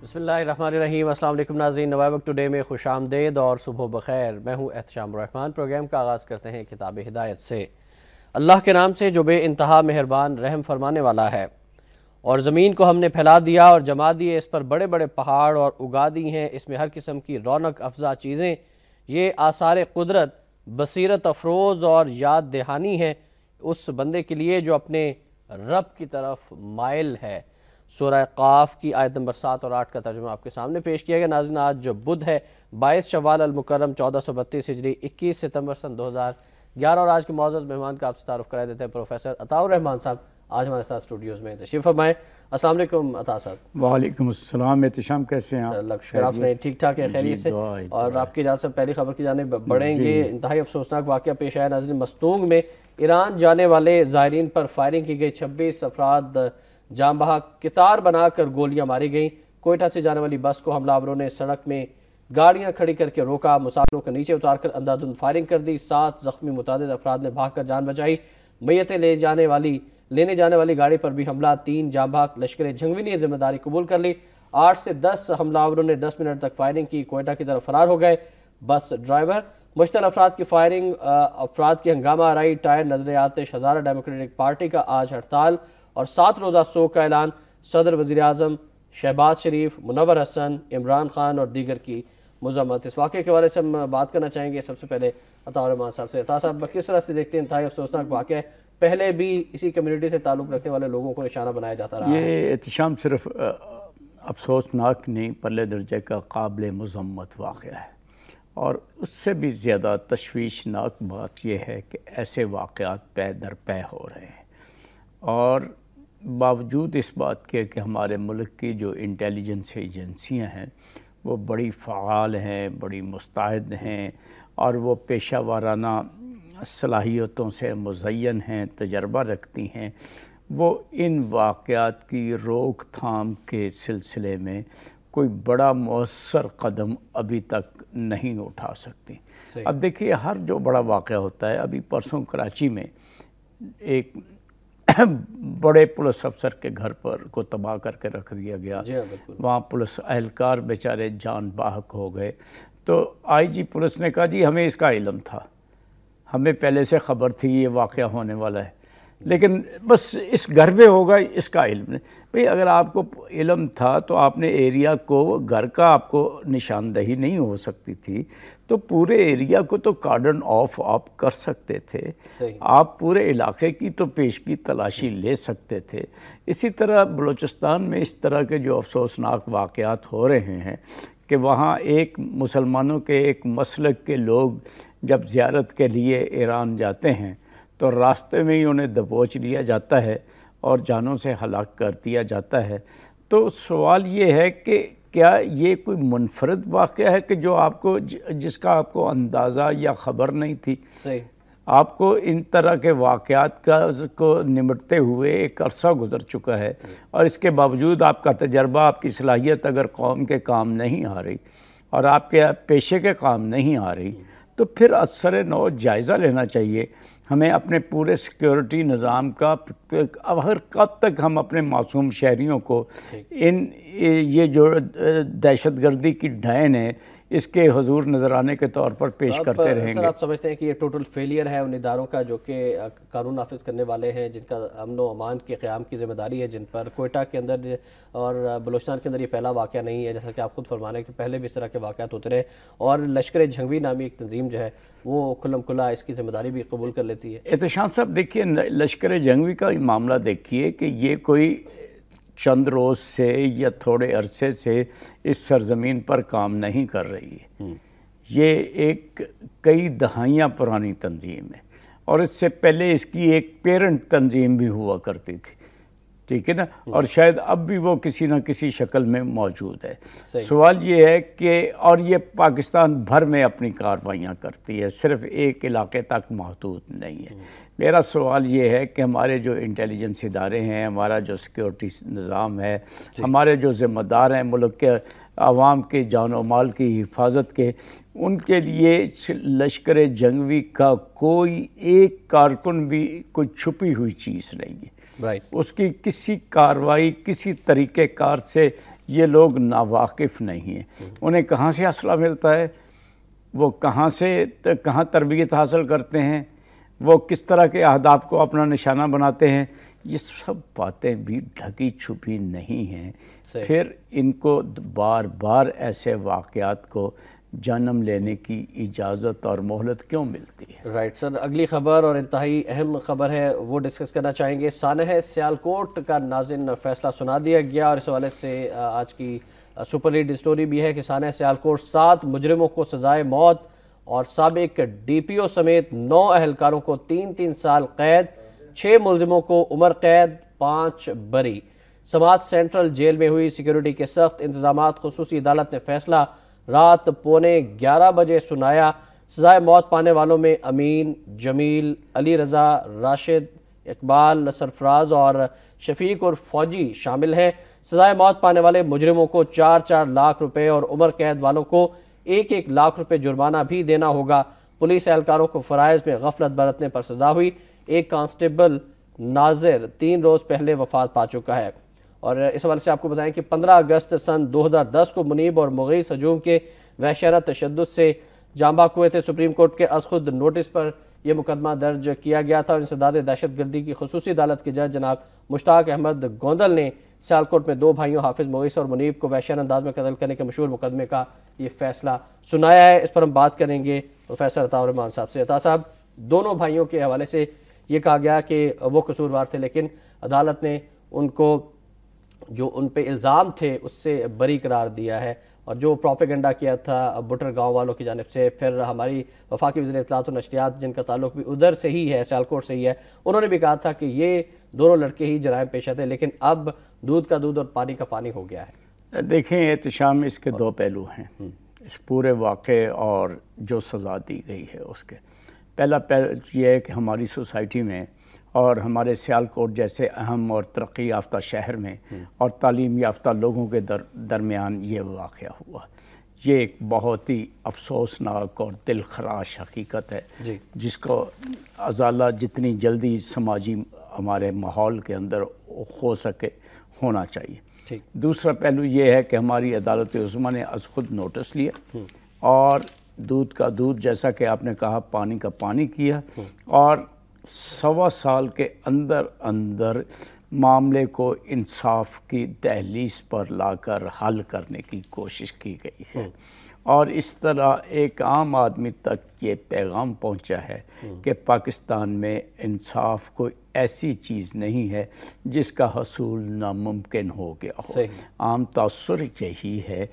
بسم اللہ الرحمن الرحیم۔ السلام علیکم ناظرین، نوائے وقت ٹوڈے میں خوش آمدید اور صبح بخیر۔ میں ہوں احتشام الرحمن۔ پروگرام کا آغاز کرتے ہیں کتاب ہدایت سے۔ اللہ کے نام سے جو بے انتہا مہربان رحم فرمانے والا ہے۔ اور زمین کو ہم نے پھیلا دیا اور جما دیے اس پر بڑے بڑے پہاڑ اور اگا دی ہیں اس میں ہر قسم کی رونق افزا چیزیں۔ یہ آثار قدرت بصیرت افروز اور یاد دہانی ہے اس بندے کے لیے جو اپنے رب کی طرف مائل ہے۔ سورہ قاف کی آیت نمبر 7 اور 8 کا ترجمہ آپ کے سامنے پیش کیا گیا۔ ناظرین، آج جو بدھ ہے 22 شوال المکرم 1432 ہجری 21 ستمبر سن 2011، اور آج کے معزز مہمان کا آپ سے تعارف کرا دیتے ہیں پروفیسر عطاء الرحمن صاحب، آج ہمارے ساتھ اسٹوڈیوز میں تشریف فرمائیں۔ السلام علیکم عطاء صاحب۔ وعلیکم السلام احتشام، کیسے ہیں آپ؟ اللہ کا شکر، آپ نے ٹھیک ٹھاک ہے، خیریت سے؟ اور آپ کی اجازت سے پہلی خبر کی جانب بڑھیں گے۔ انتہائی افسوسناک واقعہ پیش آیا ناظرین، مستونگ میں ایران جانے والے زائرین پر فائرنگ کی گئی، 26 افراد جاں بحق قطار بنا کر گولیاں ماری گئیں۔ کوئٹہ سے جانے والی بس کو حملہ آوروں نے سڑک میں گاڑیاں کھڑی کر کے روکا، مسافروں کو نیچے اتار کر اندھا دھند فائرنگ کر دی، 7 زخمی متعدد افراد نے بھاگ کر جان بچائی۔ میتیں لینے جانے والی گاڑی پر بھی حملہ، 3 جاں بحق لشکر جھنگوی نے ذمہ داری قبول کر لی۔ 8 سے 10 حملہ آوروں نے 10 منٹ تک فائرنگ کی، کوئٹہ کی طرف فرار ہو گئے۔ بس ڈرائیور مشتعل افراد کی فائرنگ، افراد کی ہنگامہ آرائی، ٹائر نظر آتش۔ ہزارہ ڈیموکریٹک پارٹی کا آج ہڑتال اور 7 روزہ سوگ کا اعلان۔ صدر وزیر اعظم شہباز شریف، منور حسن، عمران خان اور دیگر کی مذمت۔ اس واقعے کے بارے سے ہم بات کرنا چاہیں گے سب سے پہلے عطاء الرحمن صاحب سے۔ عطاء صاحب، کس طرح سے دیکھتے ہیں انتہائی افسوسناک واقعہ ہے، پہلے بھی اسی کمیونٹی سے تعلق رکھنے والے لوگوں کو نشانہ بنایا جاتا رہا ہے؟ یہ احتشام صرف افسوسناک نہیں، پہلے درجے کا قابل مذمت واقعہ ہے، اور اس سے بھی زیادہ تشویشناک بات یہ ہے کہ ایسے واقعات پے در پے ہو رہے ہیں، اور باوجود اس بات کے کہ ہمارے ملک کی جو انٹیلیجنس ایجنسیاں ہیں وہ بڑی فعال ہیں، بڑی مستعد ہیں، اور وہ پیشہ وارانہ صلاحیتوں سے مزین ہیں، تجربہ رکھتی ہیں، وہ ان واقعات کی روک تھام کے سلسلے میں کوئی بڑا مؤثر قدم ابھی تک نہیں اٹھا سکتی۔ اب دیکھیے، ہر جو بڑا واقعہ ہوتا ہے، ابھی پرسوں کراچی میں ایک بڑے پولیس افسر کے گھر پر کو تباہ کر کے رکھ دیا گیا، وہاں پولیس اہلکار بیچارے جان بحق ہو گئے۔ تو آئی جی پولیس نے کہا جی ہمیں اس کا علم تھا، ہمیں پہلے سے خبر تھی یہ واقعہ ہونے والا ہے، لیکن بس اس گھر میں ہوگا اس کا علم نہیں۔ بھئی اگر آپ کو علم تھا تو آپ نے ایریا کو، گھر کا آپ کو نشاندہی نہیں ہو سکتی تھی تو پورے ایریا کو تو کارڈن آف آپ کر سکتے تھے، آپ پورے علاقے کی تو پیشگی تلاشی لے سکتے تھے۔ اسی طرح بلوچستان میں اس طرح کے جو افسوسناک واقعات ہو رہے ہیں کہ وہاں ایک مسلمانوں کے ایک مسلک کے لوگ جب زیارت کے لیے ایران جاتے ہیں تو راستے میں ہی انہیں دبوچ لیا جاتا ہے اور جانوں سے ہلاک کر دیا جاتا ہے۔ تو سوال یہ ہے کہ کیا یہ کوئی منفرد واقعہ ہے کہ جو آپ کو جس کا آپ کو اندازہ یا خبر نہیں تھی؟ آپ کو ان طرح کے واقعات کو نمٹتے ہوئے ایک عرصہ گزر چکا ہے، اور اس کے باوجود آپ کا تجربہ، آپ کی صلاحیت اگر قوم کے کام نہیں آ رہی اور آپ کے پیشے کے کام نہیں آ رہی تو پھر اثر نو جائزہ لینا چاہیے۔ ہمیں اپنے پورے سیکیورٹی نظام کا کب تک ہم اپنے معصوم شہریوں کو یہ جو دہشت گردی کی ڈھائن ہے اس کے حضور نظرانے کے طور پر پیش کرتے رہیں گے؟ سر، آپ سمجھتے ہیں کہ یہ ٹوٹل فیلئر ہے ان اداروں کا جو کہ قانون نافذ کرنے والے ہیں، جن کا امن و امان کے قیام کی ذمہ داری ہے، جن پر کوئٹہ کے اندر اور بلوچستان کے اندر یہ پہلا واقعہ نہیں ہے، جیسا کہ آپ خود فرما رہے ہیں کہ پہلے بھی اس طرح کے واقعات ہوتے رہے، اور لشکر جھنگوی نامی ایک تنظیم جو ہے وہ کھلم کھلا اس کی ذمہ داری بھی قبول کر لیتی ہے؟ احتشام صاحب دیکھیے، لشکر جھنگوی کا معاملہ دیکھیے کہ یہ کوئی چند روز سے یا تھوڑے عرصے سے اس سرزمین پر کام نہیں کر رہی ہے، یہ ایک کئی دہائیاں پرانی تنظیم ہے، اور اس سے پہلے اس کی ایک پیرنٹ تنظیم بھی ہوا کرتی تھی، ٹھیک ہے نا، اور شاید اب بھی وہ کسی نہ کسی شکل میں موجود ہے۔ سوال یہ ہے کہ اور یہ پاکستان بھر میں اپنی کارروائیاں کرتی ہے، صرف ایک علاقے تک محدود نہیں ہے۔ میرا سوال یہ ہے کہ ہمارے جو انٹیلیجنس ادارے ہیں، ہمارا جو سیکیورٹی نظام ہے، ہمارے جو ذمہ دار ہیں ملک کے عوام کے جان و مال کی حفاظت کے، ان کے لیے لشکر جھنگوی کا کوئی ایک کارکن بھی کوئی چھپی ہوئی چیز نہیں ہے۔ اس کی کسی کارروائی، کسی طریقہ کار سے یہ لوگ ناواقف نہیں ہیں. انہیں کہاں سے اسلحہ ملتا ہے، وہ کہاں تربیت حاصل کرتے ہیں، وہ کس طرح کے اہداف کو اپنا نشانہ بناتے ہیں، یہ سب باتیں بھی ڈھکی چھپی نہیں ہیں. پھر ان کو بار بار ایسے واقعات کو جنم لینے کی اجازت اور مہلت کیوں ملتی ہے؟ رائٹ سر، اگلی خبر اور انتہائی اہم خبر ہے وہ ڈسکس کرنا چاہیں گے. سانحہ سیالکوٹ کا ناظرین فیصلہ سنا دیا گیا، اور اس حوالے سے آج کی سپر لیڈ سٹوری بھی ہے کہ سانحہ سیالکوٹ 7 مجرموں کو سزائے موت اور سابق ڈی پی او سمیت 9 اہلکاروں کو 3 سال قید، 6 ملزموں کو عمر قید، 5 بری. سماج سینٹرل جیل میں ہوئی سیکیورٹی کے سخت انتظامات. خصوصی عدالت نے فیصلہ رات 11:15 بجے سنایا. سزائے موت پانے والوں میں امین، جمیل، علی رضا، راشد، اقبال، سرفراز اور شفیق اور فوجی شامل ہیں. سزائے موت پانے والے مجرموں کو 4 لاکھ روپے اور عمر قید والوں کو 1 لاکھ روپے جرمانہ بھی دینا ہوگا. پولیس اہلکاروں کو فرائض میں غفلت برتنے پر سزا ہوئی. ایک کانسٹیبل ناظر 3 روز پہلے وفات پا چکا ہے. اور اس حوالے سے آپ کو بتائیں کہ 15 اگست سن 2010 کو منیب اور مغیث ہجوم کے وحشیانہ تشدد سے جاں بحق ہوئے تھے. سپریم کورٹ کے از خود نوٹس پر یہ مقدمہ درج کیا گیا تھا، اور انسداد دہشت گردی کی خصوصی عدالت کے جج جناب مشتاق احمد گوندل نے سیالکوٹ میں 2 بھائیوں حافظ مغیث اور منیب کو وحشیانہ انداز میں قتل کرنے کے مشہور مقدمے کا یہ فیصلہ سنایا ہے. اس پر ہم بات کریں گے پروفیسر عطا الرحمان صاحب سے. عطا صاحب، دونوں بھائیوں کے حوالے سے یہ کہا گیا کہ وہ قصوروار تھے، لیکن عدالت نے ان کو جو ان پہ الزام تھے اس سے بری قرار دیا ہے، اور جو پروپیگنڈا کیا تھا بٹر گاؤں والوں کی جانب سے، پھر ہماری وفاقی وزیر اطلاعات و نشریات جن کا تعلق بھی ادھر سے ہی ہے، سیالکوٹ سے ہی ہے، انہوں نے بھی کہا تھا کہ یہ دونوں لڑکے ہی جرائم پیشہ تھے، لیکن اب دودھ کا دودھ اور پانی کا پانی ہو گیا ہے. دیکھیں احتشام، اس کے 2 پہلو ہیں اس پورے واقعے اور جو سزا دی گئی ہے اس کے. پہلا یہ ہے کہ ہماری سوسائٹی میں اور ہمارے سیالکوٹ جیسے اہم اور ترقی یافتہ شہر میں اور تعلیم یافتہ لوگوں کے درمیان یہ واقعہ ہوا. یہ ایک بہت ہی افسوسناک اور دل خراش حقیقت ہے جس کو ازالہ جتنی جلدی سماجی ہمارے ماحول کے اندر ہو سکے ہونا چاہیے. دوسرا پہلو یہ ہے کہ ہماری عدالت عظمیٰ نے از خود نوٹس لیا اور دودھ کا دودھ جیسا کہ آپ نے کہا پانی کا پانی کیا، اور 1.25 سال کے اندر معاملے کو انصاف کی دہلیز پر لا کر حل کرنے کی کوشش کی گئی ہے. اور اس طرح ایک عام آدمی تک یہ پیغام پہنچا ہے کہ پاکستان میں انصاف کوئی ایسی چیز نہیں ہے جس کا حصول ناممکن ہو گیا ہو. عام تاثر یہی ہے.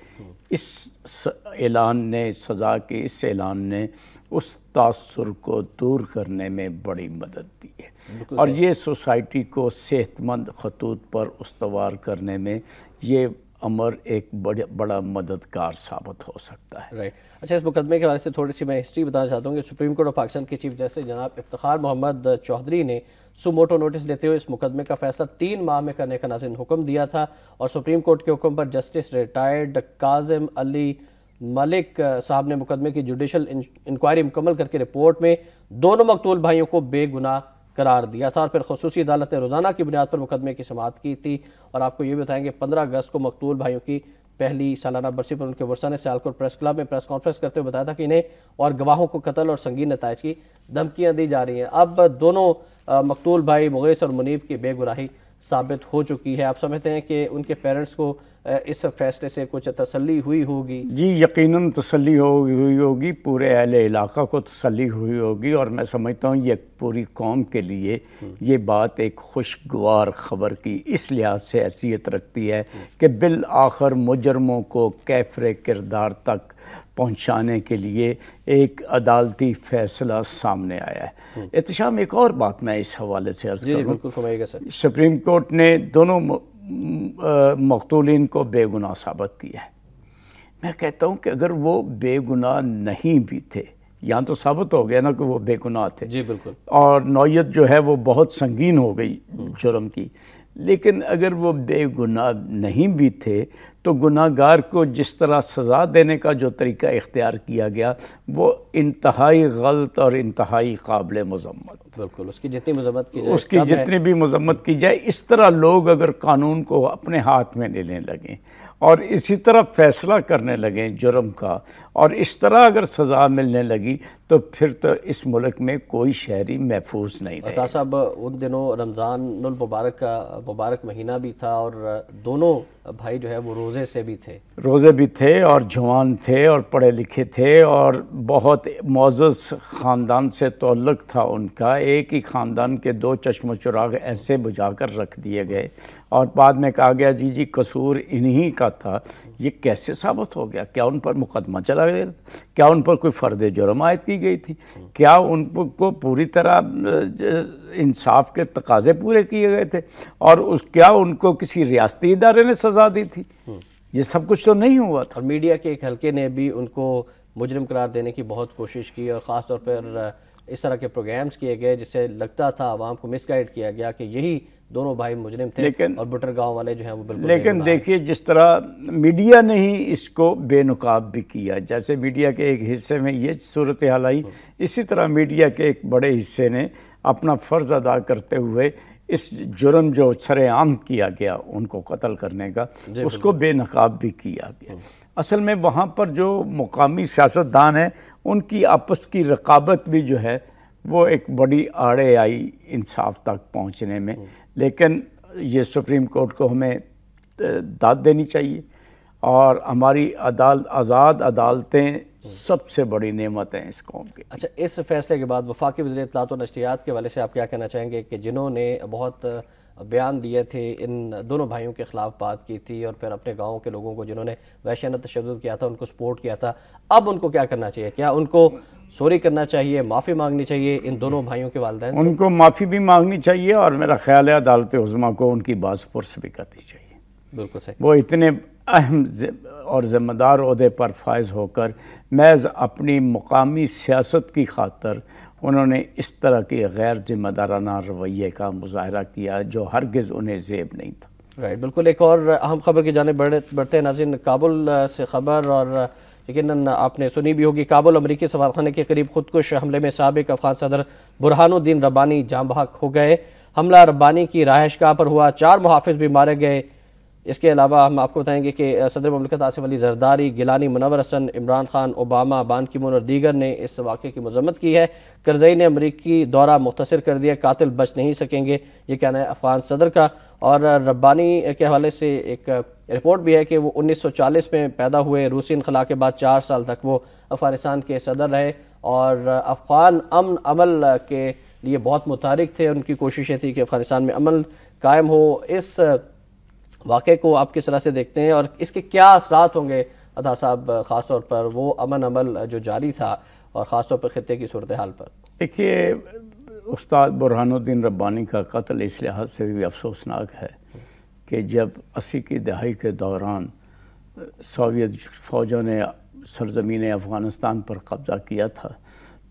اس اعلان نے، سزا کے اس اعلان نے اس تاثر کو دور کرنے میں بڑی مدد دی ہے، اور یہ سوسائٹی کو صحت مند خطوط پر استوار کرنے میں یہ امر ایک بڑا مددگار ثابت ہو سکتا ہے. اچھا، اس مقدمے کے حوالے سے تھوڑی سی میں ہسٹری بتانا چاہتا ہوں کہ سپریم کورٹ آف پاکستان کے چیف جسٹس جناب افتخار محمد چودھری نے سو موٹو نوٹس لیتے ہوئے اس مقدمے کا فیصلہ 3 ماہ میں کرنے کا ناظرین حکم دیا تھا، اور سپریم کورٹ کے حکم پر جسٹس ریٹائرڈ کاظم علی ملک صاحب نے مقدمے کی جوڈیشل انکوائری مکمل کر کے رپورٹ میں دونوں مقتول بھائیوں کو بے گناہ قرار دیا تھا، اور پھر خصوصی عدالت نے روزانہ کی بنیاد پر مقدمے کی سماعت کی تھی. اور آپ کو یہ بتائیں کہ 15 اگست کو مقتول بھائیوں کی پہلی سالانہ برسی پر ان کے ورثاء نے سیالکوٹ پریس کلب میں پریس کانفرنس کرتے ہوئے بتایا تھا کہ انہیں اور گواہوں کو قتل اور سنگین نتائج کی دھمکیاں دی جا رہی ہیں. اب دونوں مقتول بھائی مغیث اور منیب کی بے گناہی ثابت ہو چکی ہے. آپ سمجھتے ہیں کہ ان کے پیرنٹس کو اس فیصلے سے کچھ تسلی ہوئی ہوگی؟ جی یقیناً تسلی ہوئی ہوگی، پورے اہل علاقہ کو تسلی ہوئی ہوگی، اور میں سمجھتا ہوں یہ پوری قوم کے لیے یہ بات ایک خوشگوار خبر کی اس لحاظ سے حیثیت رکھتی ہے کہ بالآخر مجرموں کو کیفر کردار تک پہنچانے کے لیے ایک عدالتی فیصلہ سامنے آیا ہے. احتشام، ایک اور بات میں اس حوالے سے عرض کروں. بالکل فرمائیے گا سر. سپریم کورٹ نے دونوں مقتولین کو بے گناہ ثابت کیا ہے. میں کہتا ہوں کہ اگر وہ بے گناہ نہیں بھی تھے، یہاں تو ثابت ہو گیا نا کہ وہ بے گناہ تھے، جی بالکل، اور نوعیت جو ہے وہ بہت سنگین ہو گئی جرم کی، لیکن اگر وہ بے گناہ نہیں بھی تھے تو گناہ گار کو جس طرح سزا دینے کا جو طریقہ اختیار کیا گیا وہ انتہائی غلط اور انتہائی قابل مذمت. بالکل، اس کی جتنی مذمت کی جائے، اس کی جتنی بھی مذمت کی جائے، اس طرح لوگ اگر قانون کو اپنے ہاتھ میں لینے لگیں اور اسی طرح فیصلہ کرنے لگیں جرم کا، اور اس طرح اگر سزا ملنے لگی تو پھر تو اس ملک میں کوئی شہری محفوظ نہیں رہے۔ عطا صاحب، ان دنوں رمضان المبارک کا مبارک مہینہ بھی تھا اور دونوں بھائی جو ہے وہ روزے سے بھی تھے، روزے بھی تھے اور جوان تھے اور پڑھے لکھے تھے اور بہت معزز خاندان سے تعلق تھا ان کا۔ ایک ہی خاندان کے دو چشم و چراغ ایسے بجھا کر رکھ دیے گئے اور بعد میں کہا گیا جی قصور انہی کا تھا۔ یہ کیسے ثابت ہو گیا؟ کیا ان پر مقدمہ چلا گیا؟ کیا ان پر کوئی فرد جرم عائد کی گئی تھی؟ کیا ان کو پوری طرح انصاف کے تقاضے پورے کیے گئے تھے؟ اور کیا ان کو کسی ریاستی ادارے نے سزا دی تھی؟ یہ سب کچھ تو نہیں ہوا تھا۔ اور میڈیا کے ایک حلقے نے بھی ان کو مجرم قرار دینے کی بہت کوشش کی اور خاص طور پر اس طرح کے پروگرامز کیے گئے جس سے لگتا تھا عوام کو مس گائیڈ کیا گیا کہ یہی دونوں بھائی مجرم تھے، اور بٹر گاؤں والے جو ہیں وہ بالکل۔ لیکن دیکھیے جس طرح میڈیا نے ہی اس کو بے نقاب بھی کیا، جیسے میڈیا کے ایک حصے میں یہ صورتحال آئی، اسی طرح میڈیا کے ایک بڑے حصے نے اپنا فرض ادا کرتے ہوئے اس جرم جو سر عام کیا گیا ان کو قتل کرنے کا، اس کو بے نقاب بھی کیا گیا۔ اصل میں وہاں پر جو مقامی سیاستدان ہیں ان کی آپس کی رقابت بھی جو ہے وہ ایک بڑی آڑے آئی انصاف تک پہنچنے میں۔ لیکن یہ سپریم کورٹ کو ہمیں داد دینی چاہیے، اور ہماری آزاد عدالتیں سب سے بڑی نعمت ہیں اس قوم کی۔ اچھا، اس فیصلے کے بعد وفاقی وزیر اطلاعات و نشریات کے حوالے سے آپ کیا کہنا چاہیں گے کہ جنہوں نے بہت بیان دیے تھے، ان دونوں بھائیوں کے خلاف بات کی تھی اور پھر اپنے گاؤں کے لوگوں کو جنہوں نے وحشیانہ تشدد کیا تھا ان کو سپورٹ کیا تھا، اب ان کو کیا کرنا چاہیے؟ کیا ان کو سوری کرنا چاہیے، معافی مانگنی چاہیے ان دونوں بھائیوں کے والدین سے؟ ان کو معافی بھی مانگنی چاہیے، اور میرا خیال ہے عدالت عظمیٰ کو ان کی باز پرس بھی کرنی چاہیے۔ بالکل صحیح۔ وہ اتنے اہم اور ذمہ دار عہدے پر فائز ہو کر محض اپنی مقامی سیاست کی خاطر انہوں نے اس طرح کی غیر ذمہ دارانہ رویے کا مظاہرہ کیا جو ہرگز انہیں زیب نہیں تھا۔ رائٹ، بالکل۔ ایک اور اہم خبر کی جانب بڑھتے ہیں ناظرین، کابل سے خبر، اور یقیناً آپ نے سنی بھی ہوگی، کابل امریکی سفارتخانے کے قریب خودکش حملے میں سابق افغان صدر برہان الدین ربانی جاں بحق ہو گئے۔ حملہ ربانی کی رہائش گاہ پر ہوا، 4 محافظ بھی مارے گئے۔ اس کے علاوہ ہم آپ کو بتائیں گے کہ صدر مملکت آصف علی زرداری، گیلانی منور حسن، عمران خان، اوباما، بان کی مون اور دیگر نے اس واقعے کی مذمت کی ہے۔ کرزئی نے امریکی دورہ مختصر کر دیا، قاتل بچ نہیں سکیں گے، یہ کہنا ہے افغان صدر کا۔ اور ربانی کے حوالے سے ایک رپورٹ بھی ہے کہ وہ 1940 میں پیدا ہوئے، روسی انخلا کے بعد 4 سال تک وہ افغانستان کے صدر رہے اور افغان امن عمل کے لیے بہت متحرک تھے۔ ان کی کوششیں تھی کہ افغانستان میں امن قائم ہو۔ اس واقعے کو آپ کس طرح سے دیکھتے ہیں اور اس کے کیا اثرات ہوں گے عطا صاحب، خاص طور پر وہ امن عمل جو جاری تھا اور خاص طور پر خطے کی صورتحال پر؟ دیکھیے، استاد برہان الدین ربانی کا قتل اس لحاظ سے بھی افسوسناک ہے کہ جب 80 کی دہائی کے دوران سوویت فوجوں نے سرزمین افغانستان پر قبضہ کیا تھا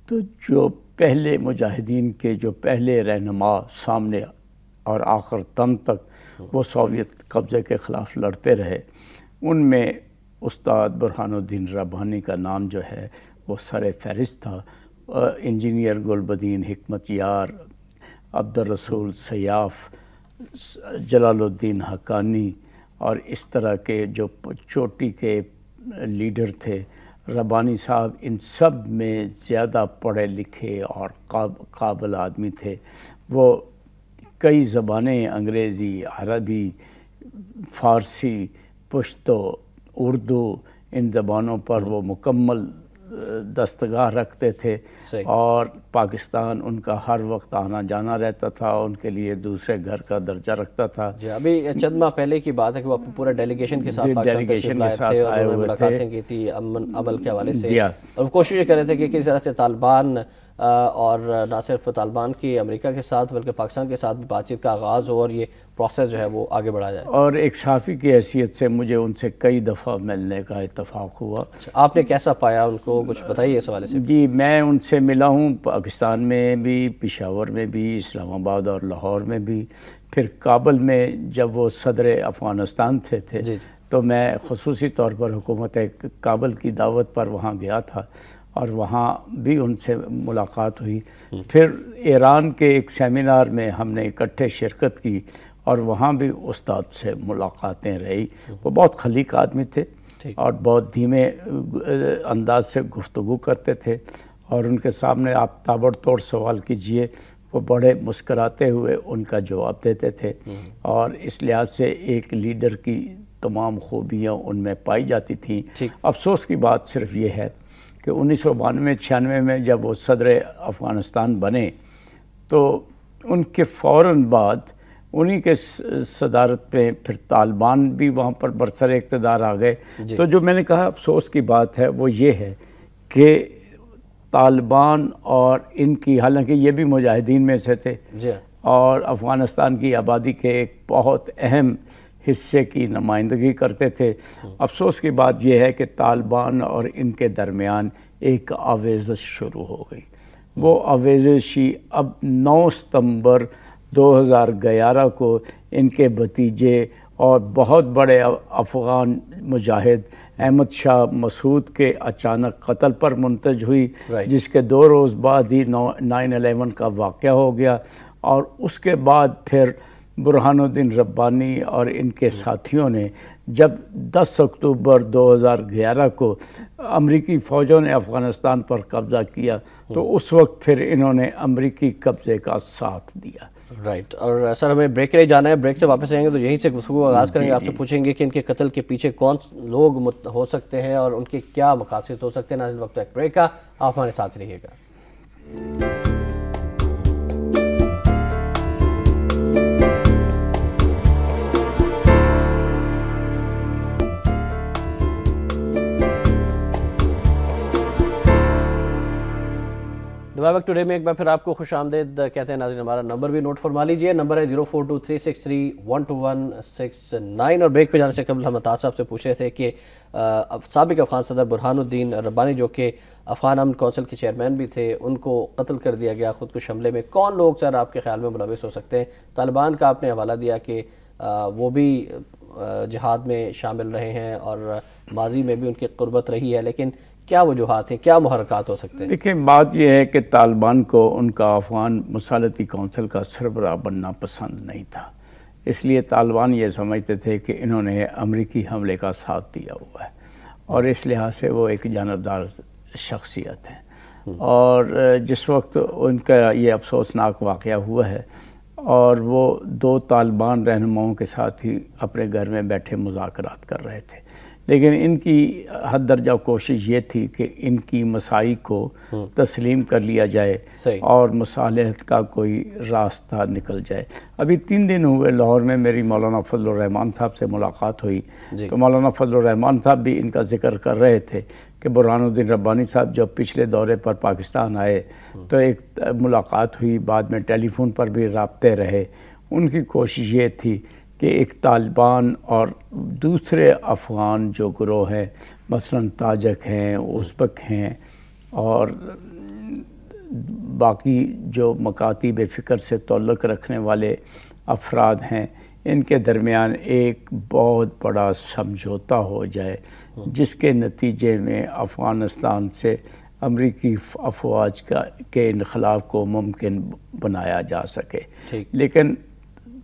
تو جو پہلے مجاہدین کے جو پہلے رہنما سامنے اور آخر دم تک وہ سوویت قبضے کے خلاف لڑتے رہے، ان میں استاد برہان الدین ربانی کا نام جو ہے وہ سر فہرست تھا۔ انجینئر گلبدین حکمت یار، عبدالرسول سیاف، جلال الدین حقانی اور اس طرح کے جو چوٹی کے لیڈر تھے، ربانی صاحب ان سب میں زیادہ پڑھے لکھے اور قابل آدمی تھے۔ وہ کئی زبانیں، انگریزی، عربی، فارسی، پشتو، اردو، ان زبانوں پر وہ مکمل دستگاہ رکھتے تھے، اور پاکستان ان کا ہر وقت آنا جانا رہتا تھا، ان کے لیے دوسرے گھر کا درجہ رکھتا تھا۔ جی، ابھی چند ماہ پہلے کی بات ہے کہ وہ پورے ڈیلیگیشن کے ساتھ پاکستان تشریف لائے تھے اور انہوں نے ملاقاتیں کی تھی امن عمل کے حوالے سے، اور کوشش کر رہے تھے کہ کس طرح سے طالبان اور نہ صرف طالبان کی امریکہ کے ساتھ بلکہ پاکستان کے ساتھ بھی بات چیت کا آغاز ہو اور یہ پروسیس جو ہے وہ آگے بڑھا جائے۔ اور ایک صحافی کی حیثیت سے مجھے ان سے کئی دفعہ ملنے کا اتفاق ہوا۔ اچھا، آپ نے کیسا پایا ان کو؟ کچھ بتائیے اس حوالے سے۔ جی، میں ان سے ملا ہوں پاکستان میں بھی، پشاور میں بھی، اسلام آباد اور لاہور میں بھی، پھر کابل میں جب وہ صدر افغانستان تھے تو میں خصوصی طور پر حکومت کابل کی دعوت پر وہاں گیا تھا اور وہاں بھی ان سے ملاقات ہوئی۔ پھر ایران کے ایک سیمینار میں ہم نے اکٹھے شرکت کی اور وہاں بھی استاد سے ملاقاتیں رہی. وہ بہت خلیق آدمی تھے اور بہت دھیمے انداز سے گفتگو کرتے تھے، اور ان کے سامنے آپ تابڑ توڑ سوال کیجئے وہ بڑے مسکراتے ہوئے ان کا جواب دیتے تھے. اور اس لحاظ سے ایک لیڈر کی تمام خوبیاں ان میں پائی جاتی تھیں. افسوس کی بات صرف یہ ہے کہ 1992-96 میں جب وہ صدر افغانستان بنے تو ان کے فوراً بعد انہی کے صدارت میں پھر طالبان بھی وہاں پر برسر اقتدار آ گئے. تو جو میں نے کہا افسوس کی بات ہے وہ یہ ہے کہ طالبان اور ان کی، حالانکہ یہ بھی مجاہدین میں سے تھے اور افغانستان کی آبادی کے ایک بہت اہم حصے کی نمائندگی کرتے تھے، افسوس کی بات یہ ہے کہ طالبان اور ان کے درمیان ایک آویزش شروع ہو گئی. وہ آویزشی اب 9 ستمبر 2011 کو ان کے بھتیجے اور بہت بڑے افغان مجاہد احمد شاہ مسعود کے اچانک قتل پر منتج ہوئی، جس کے 2 روز بعد ہی 9/11 کا واقعہ ہو گیا. اور اس کے بعد پھر برہان الدین ربانی اور ان کے ساتھیوں نے جب 10 اکتوبر 2011 کو امریکی فوجوں نے افغانستان پر قبضہ کیا تو اس وقت پھر انہوں نے امریکی قبضے کا ساتھ دیا. رائٹ. اور سر ہمیں بریک کے لیے جانا ہے، بریک سے واپس آئیں گے تو یہیں سے گفتگو آغاز کریں گے. آپ سے پوچھیں گے کہ ان کے قتل کے پیچھے کون لوگ ہو سکتے ہیں اور ان کے کیا مقاصد ہو سکتے ہیں. ناظرین وقت ایک بریک کا، آپ ہمارے ساتھ رہیے گا. ویک ٹوڈے میں ایک بار پھر آپ کو خوش آمدید کہتے ہیں. ناظرین ہمارا نمبر بھی نوٹ فرما لیجئے، نمبر ہے 0423631269. اور بریک پہ جانے سے قبل ہم عطا صاحب سے پوچھ رہے تھے کہ سابق افغان صدر برہان الدین ربانی جو کہ افغان امن کونسل کے چیئرمین بھی تھے، ان کو قتل کر دیا گیا خودکش حملے میں. کون لوگ سر آپ کے خیال میں ملوث ہو سکتے ہیں؟ طالبان کا آپ نے حوالہ دیا کہ وہ بھی جہاد میں شامل رہے ہیں اور ماضی میں بھی ان کی قربت رہی ہے، لیکن کیا وجوہات ہیں، کیا محرکات ہو سکتے ہیں؟ دیکھیں بات یہ ہے کہ طالبان کو ان کا افغان مصالحتی کونسل کا سربراہ بننا پسند نہیں تھا. اس لیے طالبان یہ سمجھتے تھے کہ انہوں نے امریکی حملے کا ساتھ دیا ہوا ہے اور اس لحاظ سے وہ ایک جانبدار شخصیت ہیں. اور جس وقت ان کا یہ افسوسناک واقعہ ہوا ہے اور وہ 2 طالبان رہنماؤں کے ساتھ ہی اپنے گھر میں بیٹھے مذاکرات کر رہے تھے، لیکن ان کی حد درجہ کوشش یہ تھی کہ ان کی مساعی کو تسلیم کر لیا جائے اور مصالحت کا کوئی راستہ نکل جائے. ابھی 3 دن ہوئے لاہور میں میری مولانا فضل الرحمان صاحب سے ملاقات ہوئی تو مولانا فضل الرحمان صاحب بھی ان کا ذکر کر رہے تھے کہ برہان الدین ربانی صاحب جب پچھلے دورے پر پاکستان آئے تو ایک ملاقات ہوئی، بعد میں ٹیلی فون پر بھی رابطے رہے. ان کی کوشش یہ تھی کہ ایک طالبان اور دوسرے افغان جو گروہ ہیں، مثلاً تاجک ہیں، ازبک ہیں اور باقی جو مکاتب فکر سے تعلق رکھنے والے افراد ہیں، ان کے درمیان ایک بہت بڑا سمجھوتا ہو جائے جس کے نتیجے میں افغانستان سے امریکی افواج کے انخلاء کو ممکن بنایا جا سکے. لیکن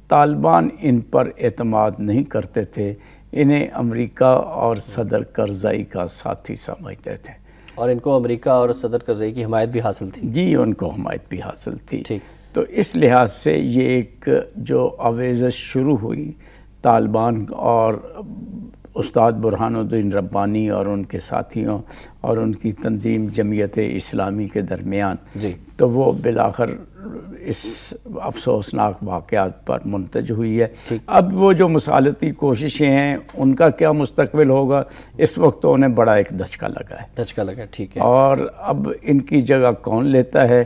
طالبان ان پر اعتماد نہیں کرتے تھے، انہیں امریکہ اور صدر کرزئی کا ساتھی سمجھتے تھے. اور ان کو امریکہ اور صدر کرزئی کی حمایت بھی حاصل تھی؟ جی ان کو حمایت بھی حاصل تھی. تو اس لحاظ سے یہ ایک جو آویزش شروع ہوئی طالبان اور استاد برہان الدین ربانی اور ان کے ساتھیوں اور ان کی تنظیم جمعیت اسلامی کے درمیان، تو وہ بالآخر اس افسوسناک واقعات پر منتج ہوئی ہے. اب وہ جو مصالحتی کوششیں ہیں ان کا کیا مستقبل ہوگا، اس وقت تو انہیں بڑا ایک دھچکا لگا ہے. ٹھیک ہے. اور اب ان کی جگہ کون لیتا ہے؟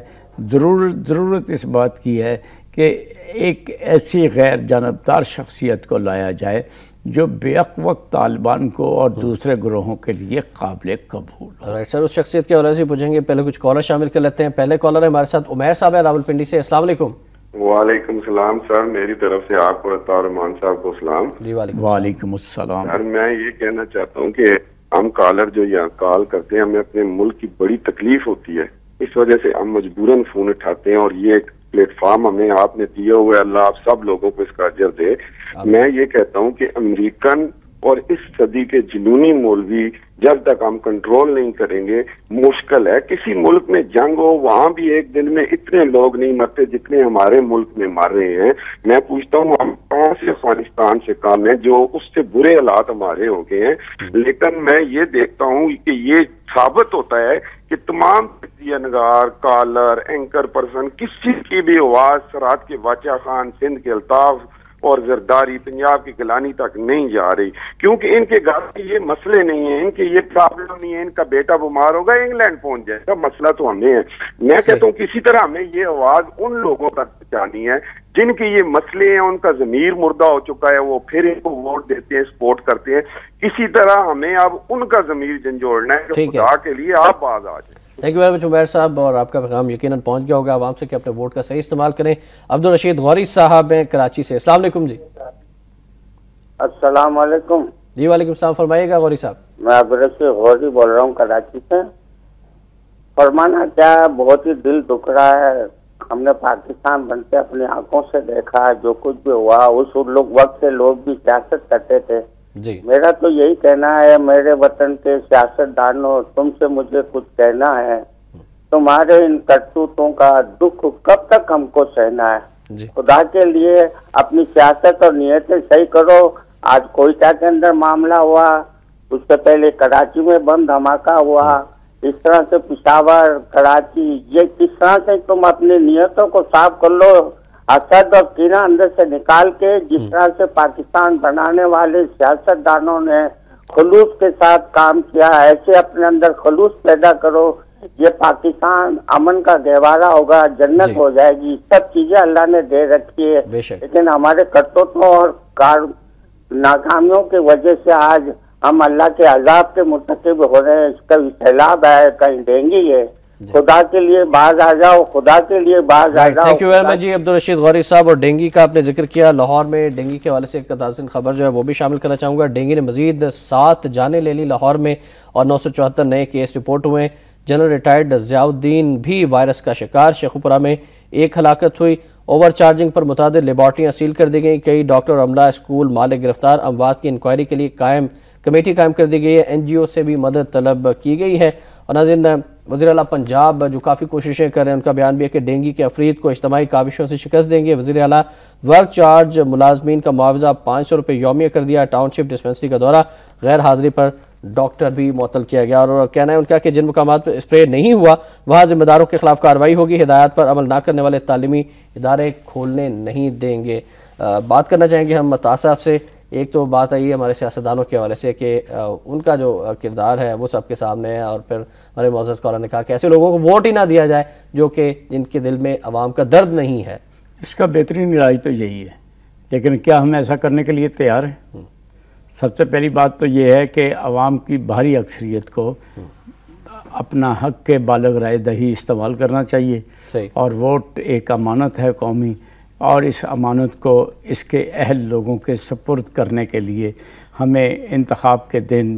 ضرورت اس بات کی ہے کہ ایک ایسی غیر جانبدار شخصیت کو لایا جائے جو بیک وقت طالبان کو اور دوسرے گروہوں کے لیے قابل قبول ہو. رائٹ سر، اس شخصیت کے حوالے سے پوچھیں گے. پہلے کچھ کالر شامل کر لیتے ہیں. پہلے کالر ہے ہمارے ساتھ عمیر صاحب ہے راولپنڈی سے. السلام علیکم. وعلیکم السلام سر، میری طرف سے آپ کو عطا الرحمان صاحب کو سلام. جی وعلیکم السلام. سر میں یہ کہنا چاہتا ہوں کہ ہم کالر جو یہاں کال کرتے ہیں ہمیں اپنے ملک کی بڑی تکلیف ہوتی ہے، اس وجہ سے ہم مجبوراً فون اٹھاتے ہیں اور یہ ایک پلیٹ فارم ہمیں آپ نے دیا ہوا ہے، اللہ آپ سب لوگوں کو اس کا اجر دے۔ میں یہ کہتا ہوں کہ امریکن اور اس صدی کے جنونی مولوی جب تک ہم کنٹرول نہیں کریں گے مشکل ہے۔ کسی ملک میں جنگ ہو وہاں بھی ایک دن میں اتنے لوگ نہیں مرتے جتنے ہمارے ملک میں مر رہے ہیں۔ میں پوچھتا ہوں ہم کہاں سے افغانستان سے کام ہے جو اس سے برے حالات ہمارے ہو گئے ہیں، لیکن میں یہ دیکھتا ہوں کہ یہ ثابت ہوتا ہے کہ تمام تجزیہ نگار، کالر، اینکر پرسن، کسی کی بھی آواز سرحد کے واقعہ خان، سندھ کے الطاف اور زرداری، پنجاب کی گیلانی تک نہیں جا رہی، کیونکہ ان کے گھر میں یہ مسئلے نہیں ہیں، ان کے یہ پرابلم نہیں ہے، ان کا بیٹا بیمار ہوگا انگلینڈ پہنچ جائے گا، مسئلہ تو ہمیں ہے۔ میں کہتا ہوں کسی طرح ہمیں یہ آواز ان لوگوں تک پہنچانی ہے جن کے یہ مسئلے ہیں، ان کا ضمیر مردہ ہو چکا ہے، وہ پھر ان کو ووٹ دیتے ہیں، سپورٹ کرتے ہیں۔ کسی طرح ہمیں اب ان کا ضمیر جھنجھوڑنا ہے کہ خدا کے لیے آپ باز آ جائیں۔ Thank you very much Umair صاحب، اور آپ کا پیغام یقیناً پہنچ گیا ہوگا عوام سے کہ اپنے ووٹ کا صحیح استعمال کریں۔ عبدالرشید غوری صاحب ہیں کراچی سے، السلام علیکم جی۔ السلام علیکم جی وعلیکم السلام، فرمائیے گا غوری صاحب۔ میں عبدالرشید غوری بول رہا ہوں کراچی سے۔ فرمانا کیا ہے، بہت ہی دل دکھ رہا ہے، ہم نے پاکستان بنتے اپنی آنکھوں سے دیکھا ہے، جو کچھ بھی ہوا اس وقت سے لوگ بھی سیاست کرتے تھے جی۔ میرا تو یہی کہنا ہے میرے وطن کے سیاستدانوں، تم سے مجھے کچھ کہنا ہے، تمہارے ان کرتوتوں کا دکھ کب تک ہم کو سہنا ہے؟ جی۔ خدا کے لیے اپنی سیاست اور نیتیں صحیح کرو۔ آج کوئٹہ کے اندر معاملہ ہوا، اس سے پہلے کراچی میں بم دھماکہ ہوا، اس طرح سے پشاور، کراچی، یہ کس طرح سے تم اپنی نیتوں کو صاف کر لو، حسد اور کینہ اندر سے نکال کے، جس طرح سے پاکستان بنانے والے سیاستدانوں نے خلوص کے ساتھ کام کیا، ایسے اپنے اندر خلوص پیدا کرو، یہ پاکستان امن کا گہوارہ ہوگا، جنت ہو جائے گی۔ سب چیزیں اللہ نے دے رکھی ہے، لیکن ہمارے کرتوتوں اور ناکامیوں کی وجہ سے آج ہم اللہ کے عذاب کے مرتکب ہو رہے ہیں۔ کہیں سیلاب ہے، کہیں ڈینگی ہے، خدا کے لیے باز آ جاؤ، خدا کے لیے باز آ جاؤ۔ تھینک یو ویری مچ جی عبدالرشید غوری صاحب، اور ڈینگی کا آپ نے ذکر کیا، لاہور میں ڈینگی کے حوالے سے ایک تازہ خبر جو ہے وہ بھی شامل کرنا چاہوں گا۔ ڈینگی نے مزید 7 جانیں لے لی لاہور میں اور 974 نئے کیس رپورٹ ہوئے۔ جنرل ریٹائرڈ ضیاء الدین بھی وائرس کا شکار، شیخوپورہ میں 1 ہلاکت ہوئی۔ اوور چارجنگ پر متعدد لیبارٹریاں سیل کر دی گئیں، کئی ڈاکٹر اور عملہ، اسکول مالک گرفتار، اموات کی انکوائری کے لیے کمیٹی قائم کر دی گئی ہے، NGO سے بھی مدد طلب کی گئی ہے۔ اور ناظرین، وزیر اعلیٰ پنجاب جو کافی کوششیں کر رہے ہیں، ان کا بیان بھی ہے کہ ڈینگی کے افرید کو اجتماعی کاوشوں سے شکست دیں گے۔ وزیر اعلیٰ ورک چارج ملازمین کا معاوضہ 500 روپے یومیہ کر دیا۔ ٹاؤن شپ ڈسپنسری کا دورہ، غیر حاضری پر ڈاکٹر بھی معطل کیا گیا، اور کہنا ہے ان کا کہ جن مقامات پر اسپرے نہیں ہوا وہاں ذمہ داروں کے خلاف کارروائی ہوگی، ہدایات پر عمل نہ کرنے والے تعلیمی ادارے کھولنے نہیں دیں گے۔ بات کرنا چاہیں گے ہم عطا صاحب سے۔ ایک تو بات آئی ہے ہمارے سیاستدانوں کے حوالے سے کہ ان کا جو کردار ہے وہ سب کے سامنے ہے، اور پھر ہمارے معزز کالر نے کہا کہ ایسے لوگوں کو ووٹ ہی نہ دیا جائے جو کہ جن کے دل میں عوام کا درد نہیں ہے۔ اس کا بہترین علاج تو یہی ہے، لیکن کیا ہم ایسا کرنے کے لیے تیار ہیں؟ سب سے پہلی بات تو یہ ہے کہ عوام کی بھاری اکثریت کو اپنا حق کے بالغ رائے دہی استعمال کرنا چاہیے، اور ووٹ ایک امانت ہے قومی، اور اس امانت کو اس کے اہل لوگوں کے سپرد کرنے کے لیے ہمیں انتخاب کے دن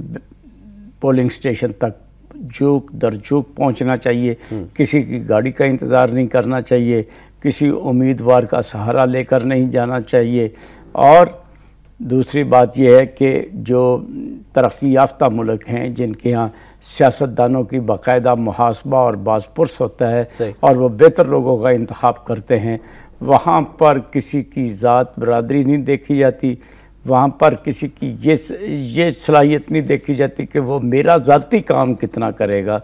پولنگ سٹیشن تک جھوک در جھوک پہنچنا چاہیے، کسی کی گاڑی کا انتظار نہیں کرنا چاہیے، کسی امیدوار کا سہارا لے کر نہیں جانا چاہیے۔ اور دوسری بات یہ ہے کہ جو ترقی یافتہ ملک ہیں جن کے ہاں سیاستدانوں کی باقاعدہ محاسبہ اور باز پرس ہوتا ہے اور وہ بہتر لوگوں کا انتخاب کرتے ہیں، وہاں پر کسی کی ذات برادری نہیں دیکھی جاتی، وہاں پر کسی کی یہ صلاحیت نہیں دیکھی جاتی کہ وہ میرا ذاتی کام کتنا کرے گا،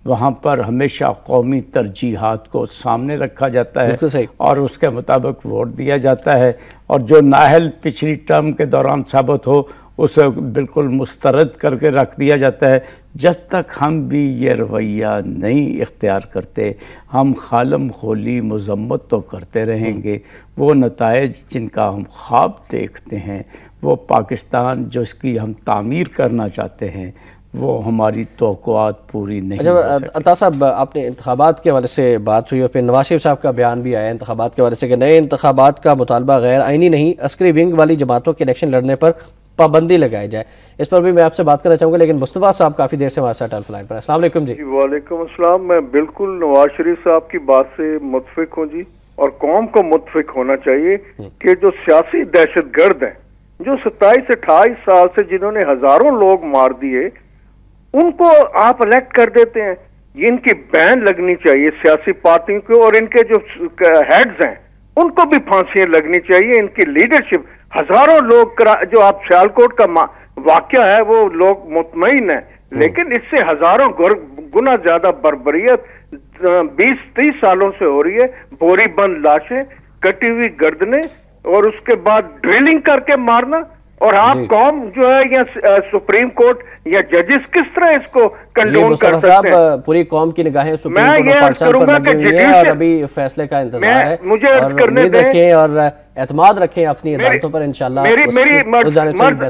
وہاں پر ہمیشہ قومی ترجیحات کو سامنے رکھا جاتا ہے اور اس کے مطابق ووٹ دیا جاتا ہے، اور جو نااہل پچھلی ٹرم کے دوران ثابت ہو اسے بالکل مسترد کر کے رکھ دیا جاتا ہے۔ جب تک ہم بھی یہ رویہ نہیں اختیار کرتے، ہم خالم خولی مذمت تو کرتے رہیں گے۔ وہ نتائج جن کا ہم خواب دیکھتے ہیں، وہ پاکستان جس کی ہم تعمیر کرنا چاہتے ہیں، وہ ہماری توقعات پوری نہیں ہو سکتی۔ عطا صاحب، آپ نے انتخابات کے حوالے سے بات ہوئی اور پھر نواز شریف صاحب کا بیان بھی آیا انتخابات کے حوالے سے کہ نئے انتخابات کا مطالبہ غیر آئینی نہیں، عسکری ونگ والی جماعتوں کے الیکشن لڑنے پر پابندی لگائی جائے۔ اس پر بھی میں آپ سے بات کرنا چاہوں گا، لیکن مصطفیٰ صاحب کافی دیر سے ہمارے ساتھ ٹیلی فون پر۔ السلام علیکم جی۔ وعلیکم السلام، میں بالکل نواز شریف صاحب کی بات سے متفق ہوں جی۔ اور قوم کو متفق ہونا چاہیے کہ جو سیاسی دہشت گرد ہیں جو 27-28 سال سے جنہوں نے ہزاروں لوگ مار دیے ان کو آپ الیکٹ کر دیتے ہیں. یہ ان کی بین لگنی چاہیے سیاسی پارٹیوں کو, اور ان کے جو ہیڈز ہیں ان کو بھی پھانسیاں لگنی چاہیے. ان کی لیڈرشپ, ہزاروں لوگ جو آپ سیالکوٹ کا واقعہ ہے وہ لوگ مطمئن ہیں, لیکن اس سے ہزاروں گنا زیادہ بربریت 20-30 سالوں سے ہو رہی ہے. بوری بند لاشیں, کٹی ہوئی گردنیں, اور اس کے بعد ڈرلنگ کر کے مارنا. اور آپ قوم جو ہے یا سپریم کورٹ یا ججز کس طرح اس کو کنڈون کر سکتے ہیں؟ پوری قوم کی نگاہیں سپریم کورٹ اور پاکستان پر لگی ہوئی ہیں اور ابھی فیصلے کا انتظار ہے. مجھے اور امید رکھیں اور اعتماد رکھیں اپنی عدالتوں پر انشاءاللہ.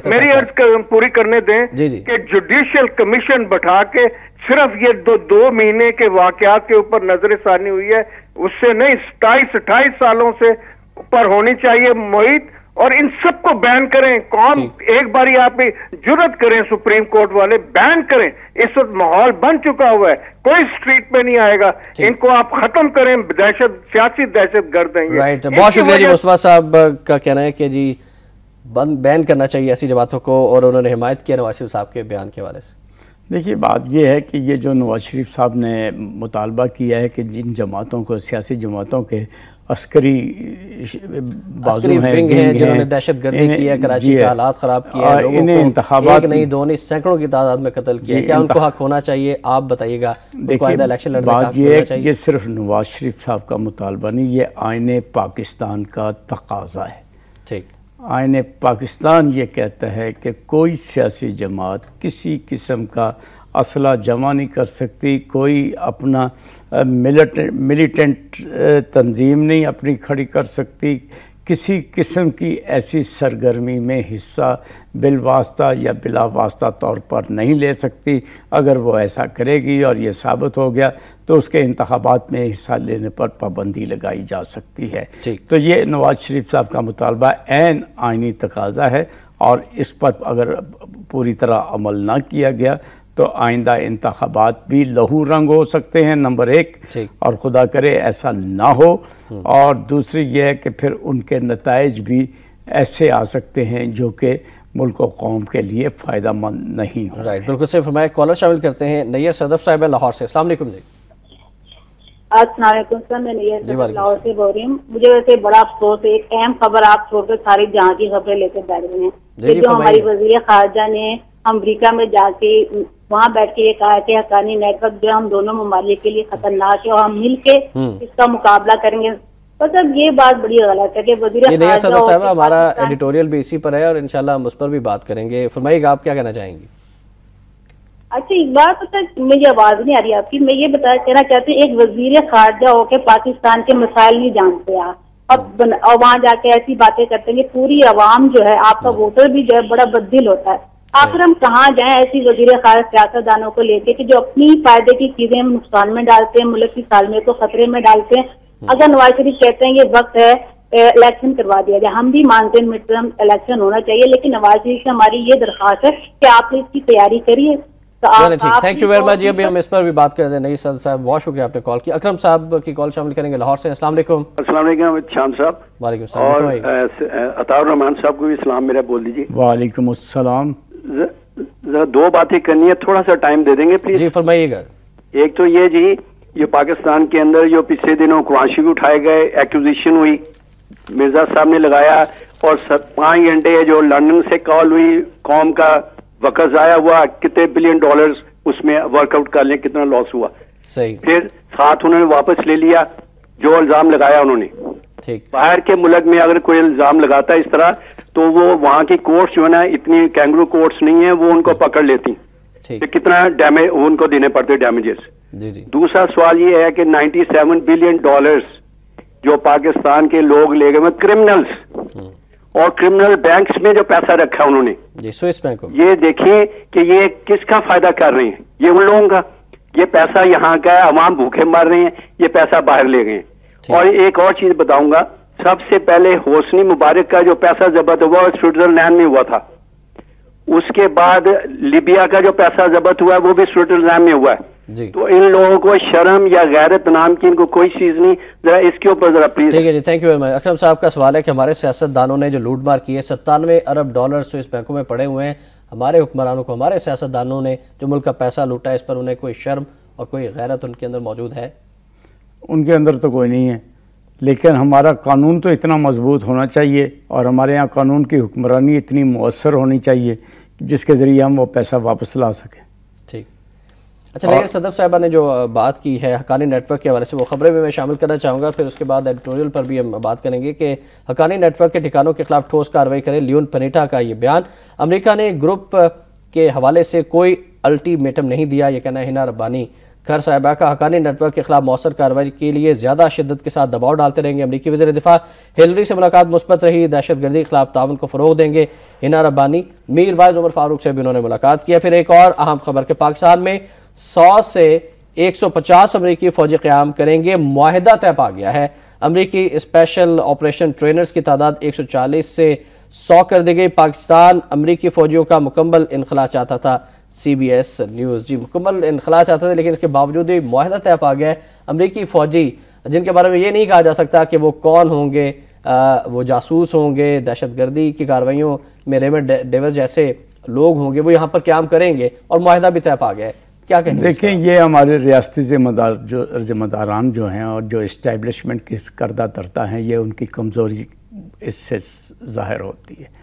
میری عرض پوری کرنے دیں کہ جوڈیشل کمیشن بٹھا کے صرف یہ 2 مہینے کے واقعات کے اوپر نظر ثانی ہوئی ہے, اس سے نہیں 27-28 سالوں سے اوپر ہونی چاہیے محیط, اور ان سب کو بین کریں. قوم ایک باری آپ جرت کریں, سپریم کورٹ والے بین کریں. اس وقت ماحول بن چکا ہوا ہے, کوئی سٹریٹ پہ نہیں آئے گا. ان کو آپ ختم کریں, سیاسی دہشت گرد ہیں. رائٹ, بہت شکریہ جی. مصطفیٰ صاحب کا کہنا ہے کہ جی بین کرنا چاہیے ایسی جماعتوں کو, اور انہوں نے حمایت کیا نواز شریف صاحب کے بیان کے حوالے سے. دیکھیے بات یہ ہے کہ یہ جو نواز شریف صاحب نے مطالبہ کیا ہے کہ جن جماعتوں کو, سیاسی جماعتوں کے عسکری بازو ہیں جنہوں نے دہشت گردی کی ہے, کراچی کے حالات خراب کیے ہیں, لوگوں کو ایک نہیں 2 نہیں سینکڑوں کی تعداد میں قتل کیا ہے, کیا ان کو حق ہونا چاہیے؟ آپ بتائیے گا. بات یہ ہے کہ یہ صرف نواز شریف صاحب کا مطالبہ نہیں, یہ آئین پاکستان کا تقاضا ہے. ٹھیک, آئین پاکستان یہ کہتا ہے کہ کوئی سیاسی جماعت کسی قسم کا اسلحہ جمع نہیں کر سکتی, کوئی اپنا ملیٹنٹ تنظیم نہیں اپنی کھڑی کر سکتی, کسی قسم کی ایسی سرگرمی میں حصہ بالواسطہ یا بلا واسطہ طور پر نہیں لے سکتی. اگر وہ ایسا کرے گی اور یہ ثابت ہو گیا تو اس کے انتخابات میں حصہ لینے پر پابندی لگائی جا سکتی ہے. تو یہ نواز شریف صاحب کا مطالبہ عین آئینی تقاضا ہے, اور اس پر اگر پوری طرح عمل نہ کیا گیا تو آئندہ انتخابات بھی لہو رنگ ہو سکتے ہیں, نمبر 1, اور خدا کرے ایسا نہ ہو. اور دوسری یہ ہے کہ پھر ان کے نتائج بھی ایسے آ سکتے ہیں جو کہ ملک و قوم کے لیے فائدہ مند نہیں ہو. رائٹ, بالکل صحیح فرمایا. کالر شامل کرتے ہیں. نیّر صدف صاحب لاہور سے. السلام علیکم. جی السلام علیکم سر, میں نیّر صدف لاہور سے بول رہی ہوں. مجھے ویسے بڑا افسوس ہے, ایک اہم خبر آپ چھوڑ کر ساری جہاں کی خبریں لے کر بیٹھ گئے ہیں. جو ہماری وزیر خارجہ نے امریکہ میں جا کے وہاں بیٹھ کے یہ کہا کہ حقانی نیٹ ورک جو ہم دونوں ممالک کے لیے خطرناک ہے اور ہم مل کے اس کا مقابلہ کریں گے. مطلب یہ بات بڑی غلط ہے کہ وزیر خارجہ صاحب, ہمارا ایڈیٹوریل بھی اسی پر ہے اور انشاءاللہ ہم اس پر بھی بات کریں گے. فرمائیے گا, آپ کیا کہنا چاہیں گی؟ اچھا, ایک بات پتہ, مجھے آواز نہیں آ رہی آپ کی. میں یہ کہنا چاہتی ہوں, ایک وزیر خارجہ ہو کے پاکستان کے مسائل نہیں جانتے آپ, اور وہاں جا کے ایسی باتیں کرتے ہیں کہ پوری عوام جو ہے, آپ کا ووٹر بھی جو ہے بڑا بددل ہوتا ہے. آخر ہم کہاں جائیں ایسی وزیر خارجہ سیاست دانوں کو لے کے کہ جو اپنی فائدے کی چیزیں ہم نقصان میں ڈالتے ہیں, ملک کی سالمیت کو خطرے میں ڈالتے ہیں. اگر نواز شریف کہتے ہیں یہ وقت ہے الیکشن کروا دیا جائے, ہم بھی مانتے ہیں مڈ ٹرم الیکشن ہونا چاہیے, لیکن نواز شریف سے ہماری یہ درخواست ہے کہ آپ اس کی تیاری کریے. Thank you very much. ابھی ہم اس پر بھی بات کرتے ہیں. نہیں صاحب, بہت شکریہ آپ نے کال کی. اکرم صاحب کی کال شامل کریں گے لاہور سے. السلام علیکم. السلام علیکم شام صاحب. وعلیکم السلام. اور عطاء الرحمان صاحب کو بھی سلام میرا بول دیجیے. وعلیکم السلام. ذرا 2 باتیں کرنی ہے, تھوڑا سا ٹائم دے دیں گے پلیز؟ جی فرمائیے گا. ایک تو یہ جی, یہ پاکستان کے اندر جو پچھلے دنوں کوانشی اٹھائے گئے, ایکوزیشن ہوئی, مرزا صاحب نے لگایا, اور 5 گھنٹے جو لندن سے کال ہوئی, قوم کا وقت ضائع ہوا, کتنے بلین ڈالرز اس میں ورک آؤٹ کر لیں, کتنا لاس ہوا. صحیح. پھر ساتھ انہوں نے واپس لے لیا جو الزام لگایا انہوں نے. باہر کے ملک میں اگر کوئی الزام لگاتا ہے اس طرح تو وہ وہاں کی کورٹس جو ہے نا, اتنی کینگرو کورٹس نہیں ہیں, وہ ان کو پکڑ لیتی, کتنا ڈیمیج ان کو دینے پڑتے ڈیمیجز. دوسرا سوال یہ ہے کہ 97 بلین ڈالرز جو پاکستان کے لوگ لے گئے, کرمنلز, اور کرمنل بینکس میں جو پیسہ رکھا انہوں نے, سوئس بینک, یہ دیکھیں کہ یہ کس کا فائدہ کر رہے ہیں, یہ ان لوگوں کا. یہ پیسہ یہاں کا ہے, عوام بھوکے مر رہے ہیں, یہ پیسہ باہر لے گئے. اور ایک اور چیز بتاؤں گا, سب سے پہلے حسنی مبارک کا جو پیسہ ضبط ہوا سوئٹزرلینڈ میں ہوا تھا, اس کے بعد لیبیا کا جو پیسہ ضبط ہوا ہے وہ بھی سوئٹزرلینڈ میں ہوا ہے. تو ان لوگوں کو شرم یا غیرت نام کی ان کو کوئی چیز نہیں. ذرا اس کے اوپر ذرا پلیز. ٹھیک ہے جی، تھینک یو ویری مچ. اکرم صاحب کا سوال ہے کہ ہمارے سیاستدانوں نے جو لوٹ مار کی ہے، 97 ارب ڈالر سوئس بینکوں میں پڑے ہوئے ہیں، ہمارے حکمرانوں کو، ہمارے سیاستدانوں نے جو ملک کا پیسہ لوٹا ہے، اس پر انہیں کوئی شرم اور کوئی غیرت ان کے اندر موجود ہے؟ ان کے اندر تو کوئی نہیں ہے، لیکن ہمارا قانون تو اتنا مضبوط ہونا چاہیے اور ہمارے ہاں قانون کی حکمرانی اتنی مؤثر ہونی چاہیے جس کے ذریعے ہم وہ پیسہ واپس لا سکیں. ٹھیک. اچھا، لیکن صدف صاحبہ نے جو بات کی ہے حقانی نیٹ ورک کے حوالے سے، وہ خبریں بھی میں شامل کرنا چاہوں گا، پھر اس کے بعد ایڈیٹوریل پر بھی ہم بات کریں گے کہ حقانی نیٹ ورک کے ٹھکانوں کے خلاف ٹھوس کارروائی کرے لیون پنیٹا کا یہ بیان. امریکہ نے گروپ کے حوالے سے کوئی الٹیمیٹم نہیں دیا، یہ کہنا ہے ہنا ربانی. خیر صاحبہ کا حقانی نیٹ ورک کے خلاف مؤثر کارروائی کے لیے زیادہ شدت کے ساتھ دباؤ ڈالتے رہیں گے. امریکی وزیر دفاع ہیلری سے ملاقات مثبت رہی، دہشت گردی کے خلاف تعاون کو فروغ دیں گے ہنا ربانی. میر وائز عمر فاروق سے بھی انہوں نے ملاقات کیا. پھر ایک اور اہم خبر کہ پاکستان میں 100 سے 150 امریکی فوجی قیام کریں گے، معاہدہ طے پا گیا ہے. امریکی اسپیشل آپریشن ٹرینرز کی تعداد 140 سے 100 کر دی گئی. پاکستان امریکی فوجیوں کا مکمل انخلاء چاہتا تھا. C B S news. جی، مکمل انخلاء چاہتے تھے، لیکن اس کے باوجود بھی معاہدہ طے پا گیا ہے. امریکی فوجی جن کے بارے میں یہ نہیں کہا جا سکتا کہ وہ کون ہوں گے، وہ جاسوس ہوں گے، دہشت گردی کی کارروائیوں میں ریمنڈ ڈیوس جیسے لوگ ہوں گے، وہ یہاں پر قیام کریں گے اور معاہدہ بھی طے پا گیا ہے. کیا کہیں گے؟ دیکھیں، یہ ہمارے ریاستی ذمہ داران جو ہیں اور جو اسٹیبلشمنٹ کی کردہ درتا ہیں، یہ ان کی کمزوری اس سے ظاہر ہوتی ہے.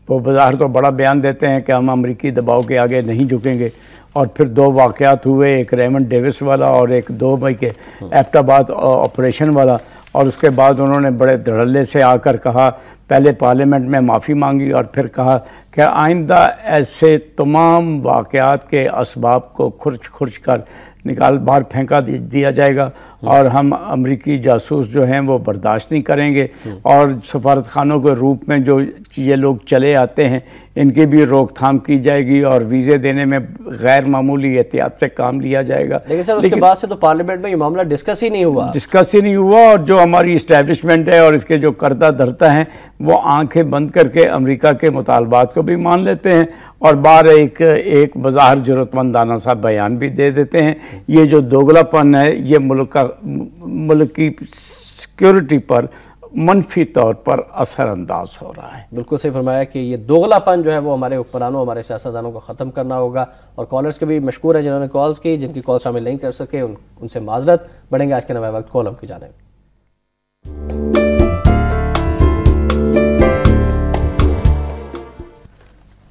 وہ بظاہر تو بڑا بیان دیتے ہیں کہ ہم امریکی دباؤ کے آگے نہیں جھکیں گے، اور پھر 2 واقعات ہوئے، ایک ریمنڈ ڈیوس والا اور ایک 2 مئی کے ایبٹ آباد آپریشن والا، اور اس کے بعد انہوں نے بڑے دھڑلے سے آ کر کہا، پہلے پارلیمنٹ میں معافی مانگی اور پھر کہا کہ آئندہ ایسے تمام واقعات کے اسباب کو کھرچ کر نکال باہر پھینکا دیا جائے گا، اور ہم امریکی جاسوس جو ہیں وہ برداشت نہیں کریں گے، اور سفارت خانوں کے روپ میں جو یہ لوگ چلے آتے ہیں ان کی بھی روک تھام کی جائے گی، اور ویزے دینے میں غیر معمولی احتیاط سے کام لیا جائے گا. لیکن سر، اس کے بعد سے تو پارلیمنٹ میں یہ معاملہ ڈسکس ہی نہیں ہوا، اور جو ہماری اسٹیبلشمنٹ ہے اور اس کے جو کردہ دھرتا ہیں وہ آنکھیں بند کر کے امریکہ کے مطالبات کو بھی مان لیتے ہیں اور باہر ایک بظاہر ضرورت مندانہ سا بیان بھی دے دیتے ہیں. یہ جو دوگلا پن ہے یہ ملک کی سیکیورٹی پر منفی طور پر اثر انداز ہو رہا ہے. بالکل صحیح فرمایا کہ یہ دوغلا پن جو ہے وہ ہمارے حکمرانوں، ہمارے سیاستدانوں کو ختم کرنا ہوگا. اور کالرز کے بھی مشکور ہیں جنہوں نے کالز کی، جن کی کال شامل نہیں کر سکے ان سے معذرت. بڑھیں گے آج کے نوے وقت کالم کی جانب.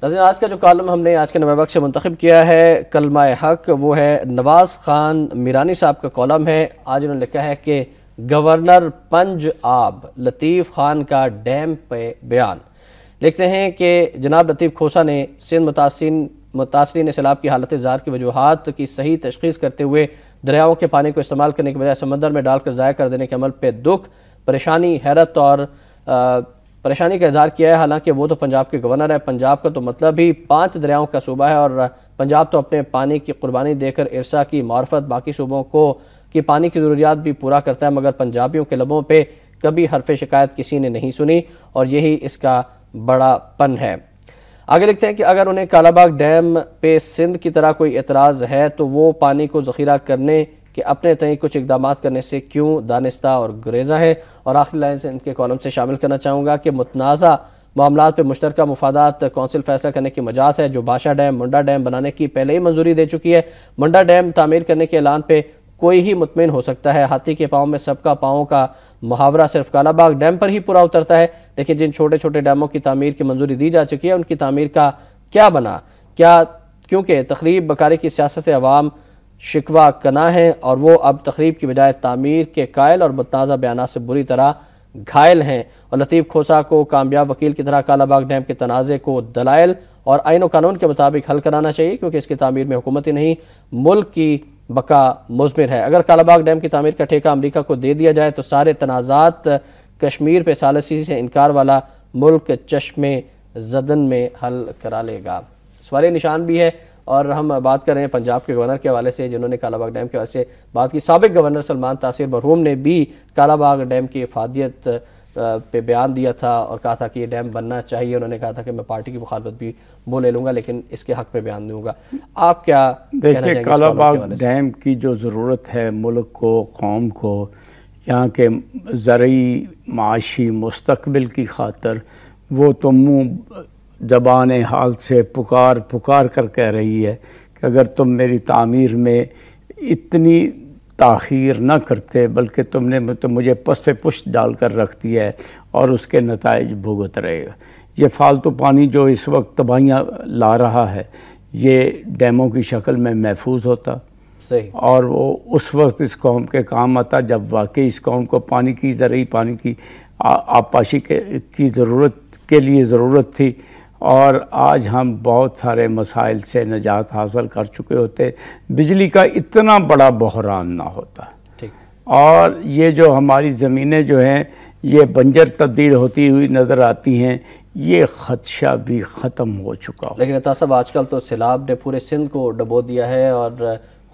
ناظرین، آج کا جو کالم ہم نے آج کے نوے وقت سے منتخب کیا ہے کلمہ حق، وہ ہے نواز خان میرانی صاحب کا کالم ہے. آج انہوں نے لکھا ہے کہ گورنر پنج آب لطیف خان کا ڈیم پہ بیان. لکھتے ہیں کہ جناب لطیف کھوسا نے سندھ متاثرین سیلاب کی حالت زار کی وجوہات کی صحیح تشخیص کرتے ہوئے دریاؤں کے پانی کو استعمال کرنے کے بجائے سمندر میں ڈال کر ضائع کر دینے کے عمل پہ دکھ، پریشانی، حیرت اور پریشانی کا اظہار کیا ہے. حالانکہ وہ تو پنجاب کے گورنر ہے. پنجاب کا تو مطلب ہی 5 دریاؤں کا صوبہ ہے، اور پنجاب تو اپنے پانی کی قربانی دے کر ارسا کی معرفت باقی صوبوں کی پانی کی ضروریات بھی پورا کرتا ہے، مگر پنجابیوں کے لبوں پہ کبھی حرف شکایت کسی نے نہیں سنی، اور یہی اس کا بڑا پن ہے. آگے لکھتے ہیں کہ اگر انہیں کالا باغ ڈیم پہ سندھ کی طرح کوئی اعتراض ہے تو وہ پانی کو ذخیرہ کرنے کہ اپنے تئیں کچھ اقدامات کرنے سے کیوں دانستہ اور گریزاں ہیں. اور آخری لائن سے ان کے کالم سے شامل کرنا چاہوں گا کہ متنازع معاملات پہ مشترکہ مفادات کونسل فیصلہ کرنے کی مجاز ہے، جو بادشاہ ڈیم منڈا ڈیم بنانے کی پہلے ہی منظوری دے چکی ہے. منڈا ڈیم تعمیر کرنے کے اعلان پہ کوئی ہی مطمئن ہو سکتا ہے. ہاتھی کے پاؤں میں سب کا پاؤں کا محاورہ صرف کالا باغ ڈیم پر ہی پورا اترتا ہے. لیکن جن چھوٹے چھوٹے ڈیموں کی تعمیر کی منظوری دی جا چکی ہے ان کی تعمیر کا کیا بنا؟ کیونکہ تخریب بکاری کی سیاست سے عوام شکوہ کنا ہیں، اور وہ اب تخریب کی بجائے تعمیر کے قائل اور متنازع بیانات سے بری طرح گھائل ہیں. اور لطیف کھوسا کو کامیاب وکیل کی طرح کالا باغ ڈیم کے تنازع کو دلائل اور آئین و قانون کے مطابق حل کرانا چاہیے، کیونکہ اس کی تعمیر میں حکومت ہی نہیں ملک کی بقا مضمر ہے. اگر کالا باغ ڈیم کی تعمیر کا ٹھیکہ امریکہ کو دے دیا جائے تو سارے تنازعات کشمیر پہ ثالثی سے انکار والا ملک چشم زدن میں حل کرا لے گا. سوالیہ نشان بھی ہے. اور ہم بات کر رہے ہیں پنجاب کے گورنر کے حوالے سے جنہوں نے کالا باغ ڈیم کے حوالے سے بات کی. سابق گورنر سلمان تاثیر مرحوم نے بھی کالا باغ ڈیم کی افادیت پہ بیان دیا تھا اور کہا تھا کہ یہ ڈیم بننا چاہیے. انہوں نے کہا تھا کہ میں پارٹی کی مخالفت بھی وہ لے لوں گا لیکن اس کے حق میں بیان دوں گا. آپ کیا کہنا چاہیں گے؟ دیکھیے کالا باغ ڈیم کی جو ضرورت ہے ملک کو، قوم کو، یہاں کے زرعی معاشی مستقبل کی خاطر، وہ تو منہ زبان حال سے پکار کر کہہ رہی ہے کہ اگر تم میری تعمیر میں اتنی تاخیر نہ کرتے بلکہ تم نے مجھے پس سے پشت ڈال کر رکھ دیا ہے اور اس کے نتائج بھگت رہے گا. یہ فالتو پانی جو اس وقت تباہیاں لا رہا ہے یہ ڈیموں کی شکل میں محفوظ ہوتا اور وہ اس وقت اس قوم کے کام آتا جب واقعی اس قوم کو پانی کی، زرعی پانی کی آبپاشی کی ضرورت کے لیے ضرورت تھی. اور آج ہم بہت سارے مسائل سے نجات حاصل کر چکے ہوتے، بجلی کا اتنا بڑا بحران نہ ہوتا. اور یہ جو ہماری زمینیں جو ہیں یہ بنجر تبدیل ہوتی ہوئی نظر آتی ہیں، یہ خدشہ بھی ختم ہو چکا ہو. لیکن عطا صاحب آج کل تو سیلاب نے پورے سندھ کو ڈبو دیا ہے اور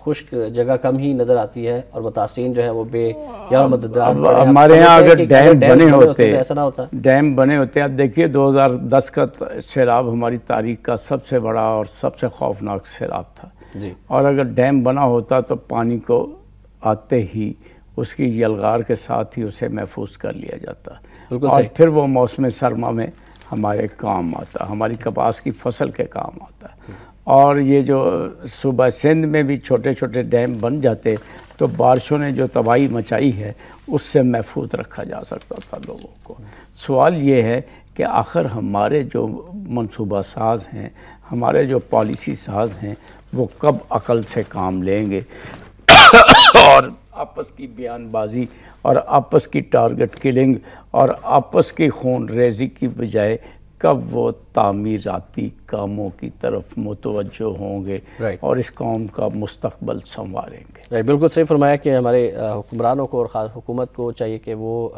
خشک جگہ کم ہی نظر آتی ہے اور متاثرین جو ہے وہ بے یا مددگار. ہمارے ہاں اگر ڈیم بنے ہوتے اب دیکھیے 2010 کا سیلاب ہماری تاریخ کا سب سے بڑا اور سب سے خوفناک سیلاب تھا اور اگر ڈیم بنا ہوتا تو پانی کو آتے ہی اس کی یلغار کے ساتھ ہی اسے محفوظ کر لیا جاتا اور پھر وہ موسم سرما میں ہمارے کام آتا، ہماری کپاس کی فصل کے کام آتا. اور یہ جو صوبہ سندھ میں بھی چھوٹے چھوٹے ڈیم بن جاتے تو بارشوں نے جو تباہی مچائی ہے اس سے محفوظ رکھا جا سکتا تھا لوگوں کو. سوال یہ ہے کہ آخر ہمارے جو منصوبہ ساز ہیں، ہمارے جو پالیسی ساز ہیں وہ کب عقل سے کام لیں گے اور آپس کی بیان بازی اور آپس کی ٹارگٹ کلنگ اور آپس کی خون ریزی کی بجائے کب وہ تعمیراتی کاموں کی طرف متوجہ ہوں گے اور اس قوم کا مستقبل سنواریں گے. بالکل صحیح فرمایا کہ ہمارے حکمرانوں کو اور خاص حکومت کو چاہیے کہ وہ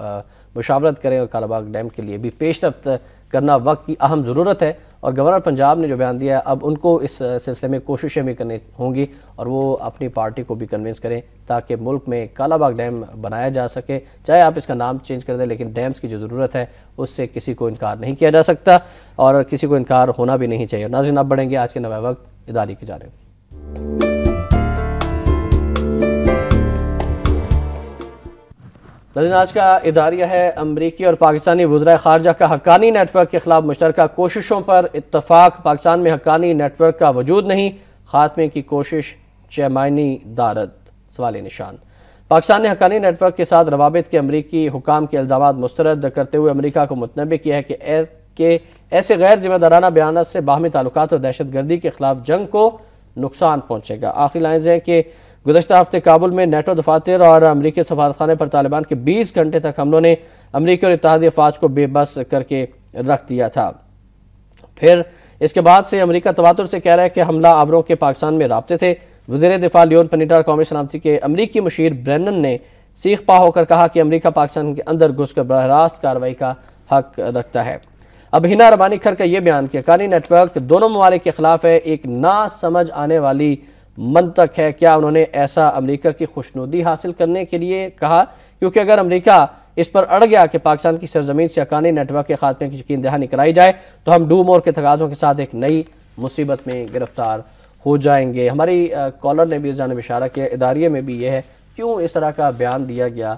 مشاورت کریں اور کالا باغ ڈیم کے لیے بھی پیش رفت کرنا وقت کی اہم ضرورت ہے. اور گورنر پنجاب نے جو بیان دیا ہے اب ان کو اس سلسلے میں کوششیں بھی کرنی ہوں گی اور وہ اپنی پارٹی کو بھی کنونس کریں تاکہ ملک میں کالا باغ ڈیم بنایا جا سکے. چاہے آپ اس کا نام چینج کر دیں لیکن ڈیمز کی جو ضرورت ہے اس سے کسی کو انکار نہیں کیا جا سکتا اور کسی کو انکار ہونا بھی نہیں چاہیے. ناظرین اب بڑھیں گے آج کے نوے وقت اداری کی جانب. ناظرین آج کا اداریہ ہے امریکی اور پاکستانی وزرائے خارجہ کا حقانی نیٹ ورک کے خلاف مشترکہ کوششوں پر اتفاق. پاکستان میں حقانی نیٹ ورک کا وجود نہیں، خاتمے کی کوشش چیمانی دارد سوالی نشان. پاکستان نے حقانی نیٹ ورک کے ساتھ روابط کے امریکی حکام کے الزامات مسترد کرتے ہوئے امریکہ کو متنبہ کیا ہے کہ ایسے غیر ذمہ دارانہ بیانات سے باہمی تعلقات اور دہشت گردی کے خلاف جنگ کو نقصان پہنچے گا. آخری لائنز ہیں کہ گزشتہ ہفتے کابل میں نیٹو دفاتر اور امریکی سفارتخانے پر طالبان کے 20 گھنٹے تک حملوں نے امریکی اور اتحادی افواج کو بے بس کر کے رکھ دیا تھا. پھر اس کے بعد سے امریکہ تواتر سے کہہ رہا ہے کہ حملہ آوروں کے پاکستان میں رابطے تھے. وزیر دفاع لیون پنیٹا اور قومی سلامتی کے امریکی مشیر برینن نے سیخ پا ہو کر کہا کہ امریکہ پاکستان کے اندر گھس کر براہ راست کارروائی کا حق رکھتا ہے. اب ہنا ربانی کھر کا یہ بیان کہ حقانی نیٹ ورک دونوں ممالک کے خلاف ہے ایک نہ سمجھ آنے والی منطق ہے. کیا انہوں نے ایسا امریکہ کی خوشنودی حاصل کرنے کے لیے کہا؟ کیونکہ اگر امریکہ اس پر اڑ گیا کہ پاکستان کی سرزمین سے حقانی نیٹ ورک کے خاتمے کی یقین دہانی کرائی جائے تو ہم ڈو مور کے تقاضوں کے ساتھ ایک نئی مصیبت میں گرفتار ہو جائیں گے. ہماری کالر نے بھی اس جانب اشارہ کیا، اداریے میں بھی یہ ہے کیوں اس طرح کا بیان دیا گیا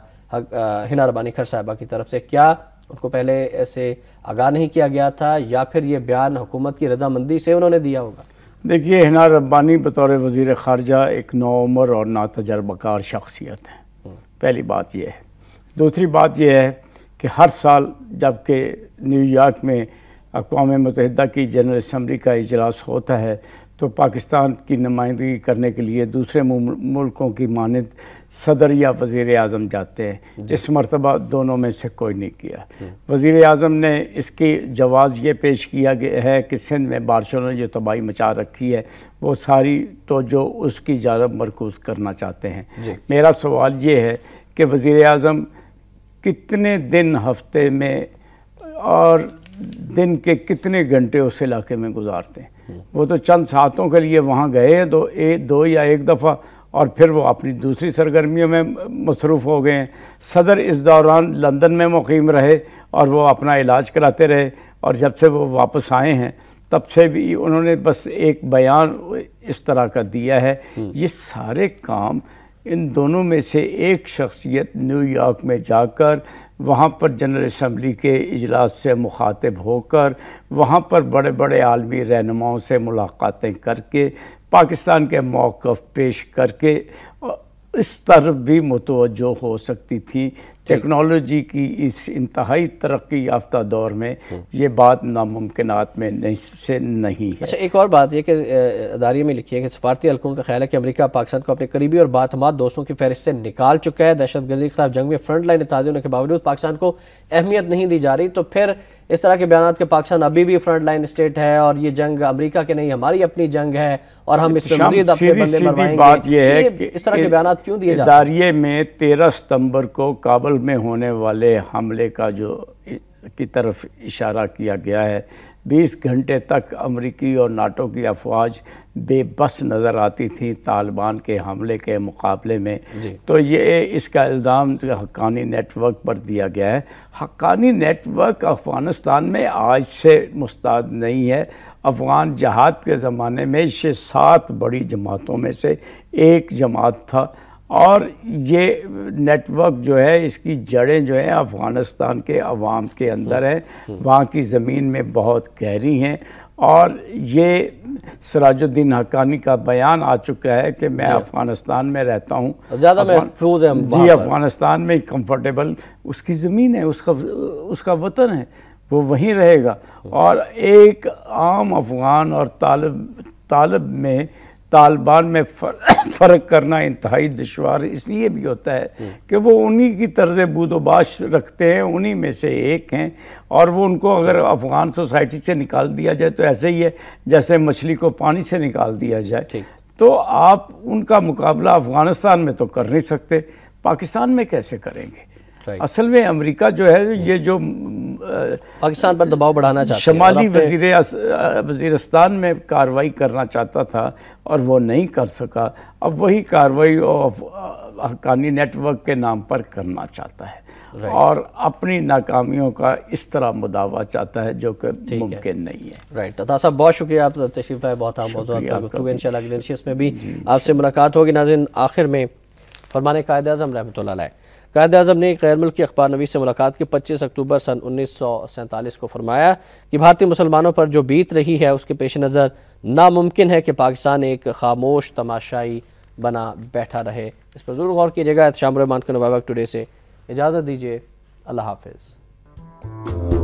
ہنا ربانی کھر صاحبہ کی طرف سے؟ کیا ان کو پہلے ایسے آگاہ نہیں کیا گیا تھا یا پھر یہ بیان حکومت کی رضامندی سے انہوں نے دیا ہوگا؟ دیکھیے ہنا ربانی بطور وزیر خارجہ ایک نوعمر اور ناتجربہ کار شخصیت ہے، پہلی بات یہ ہے. دوسری بات یہ ہے کہ ہر سال جب کہ نیو یارک میں اقوام متحدہ کی جنرل اسمبلی کا اجلاس ہوتا ہے تو پاکستان کی نمائندگی کرنے کے لیے دوسرے ملکوں کی مانند صدر یا وزیر اعظم جاتے ہیں. اس مرتبہ دونوں میں سے کوئی نہیں کیا. وزیر اعظم نے اس کی جواز یہ پیش کیا ہے کہ سندھ میں بارشوں نے جو تباہی مچا رکھی ہے وہ ساری توجہ اس کی جانب مرکوز کرنا چاہتے ہیں. میرا سوال یہ ہے کہ وزیر اعظم کتنے دن ہفتے میں اور دن کے کتنے گھنٹے اس علاقے میں گزارتے ہیں؟ وہ تو چند ساعتوں کے لیے وہاں گئے دو یا ایک دفعہ اور پھر وہ اپنی دوسری سرگرمیوں میں مصروف ہو گئے ہیں۔ صدر اس دوران لندن میں مقیم رہے اور وہ اپنا علاج کراتے رہے، اور جب سے وہ واپس آئے ہیں تب سے بھی انہوں نے بس ایک بیان اس طرح کا دیا ہے۔ یہ سارے کام ان دونوں میں سے ایک شخصیت نیو یارک میں جا کر وہاں پر جنرل اسمبلی کے اجلاس سے مخاطب ہو کر وہاں پر بڑے بڑے عالمی رہنماؤں سے ملاقاتیں کر کے پاکستان کے موقف پیش کر کے اس طرف بھی متوجہ ہو سکتی تھی۔ ٹیکنالوجی کی اس انتہائی ترقی یافتہ دور میں یہ بات ناممکنات میں سے نہیں ہے۔ اچھا، ایک اور بات یہ کہ اداریے میں لکھی ہے کہ سفارتی حلقوں کا خیال ہے کہ امریکہ پاکستان کو اپنے قریبی اور باعتماد دوستوں کی فہرست سے نکال چکا ہے۔ دہشت گردی کے خلاف جنگ میں فرنٹ لائن اتحادی ہونے کے باوجود پاکستان کو اہمیت نہیں دی جا رہی، تو پھر اس طرح کے بیانات کہ پاکستان ابھی بھی فرنٹ لائن اسٹیٹ ہے اور یہ جنگ امریکہ کے نہیں ہماری اپنی جنگ ہے اور ہم اس پہ مزید اپنے بندے مروائیں گے، اس طرح کے بیانات کیوں دیے جاتے ہیں؟ اداریے میں 13 ستمبر کو کابل میں ہونے والے حملے کا جو کی طرف اشارہ کیا گیا ہے، 20 گھنٹے تک امریکی اور ناٹو کی افواج بے بس نظر آتی تھیں طالبان کے حملے کے مقابلے میں۔ تو یہ اس کا الزام حقانی نیٹ ورک پر دیا گیا ہے۔ حقانی نیٹ ورک افغانستان میں آج سے مستعد نہیں ہے۔ افغان جہاد کے زمانے میں یہ 7 بڑی جماعتوں میں سے ایک جماعت تھا، اور یہ نیٹ ورک جو ہے اس کی جڑیں جو ہیں افغانستان کے عوام کے اندر ہیں، وہاں کی زمین میں بہت گہری ہیں، اور یہ سراج الدین حقانی کا بیان آ چکا ہے کہ میں افغانستان میں رہتا ہوں، زیادہ محفوظ ہے جی افغانستان میں کمفرٹیبل، اس کی زمین ہے، اس کا وطن ہے، وہ وہیں رہے گا۔ اور ایک عام افغان اور طالب میں طالبان میں فرق کرنا انتہائی دشوار اس لیے بھی ہوتا ہے کہ وہ انہی کی طرز بود و باش رکھتے ہیں، انہی میں سے ایک ہیں، اور وہ ان کو اگر افغان سوسائٹی سے نکال دیا جائے تو ایسے ہی ہے جیسے مچھلی کو پانی سے نکال دیا جائے۔ تو آپ ان کا مقابلہ افغانستان میں تو کر نہیں سکتے، پاکستان میں کیسے کریں گے؟ اصل میں امریکہ جو ہے یہ جو پاکستان پر دباؤ بڑھانا چاہتا ہے، شمالی وزیرستان میں کارروائی کرنا چاہتا تھا اور وہ نہیں کر سکا، اب وہی کارروائی حقانی نیٹ ورک کے نام پر کرنا چاہتا ہے، اور اپنی ناکامیوں کا اس طرح مداوع چاہتا ہے جو کہ ممکن نہیں ہے۔ رائٹ، عطا صاحب بہت شکریہ، آپ تشریف لائے، بہت اہم موضوعات پر گفتگو، انشاءاللہ اگلے نشست میں بھی آپ سے ملاقات ہوگی۔ ناظرین، آخر میں فرمان قائد اعظم رحمۃ اللہ علیہ، قائد اعظم نے غیر ملکی اخبار نویس سے ملاقات کے 25 اکتوبر سن 1947 کو فرمایا کہ بھارتی مسلمانوں پر جو بیت رہی ہے اس کے پیش نظر ناممکن ہے کہ پاکستان ایک خاموش تماشائی بنا بیٹھا رہے۔ اس پر ضرور غور کیجیے گا۔ احتشام الرحمان کو نوابق ٹوڈے سے اجازت دیجیے، اللہ حافظ۔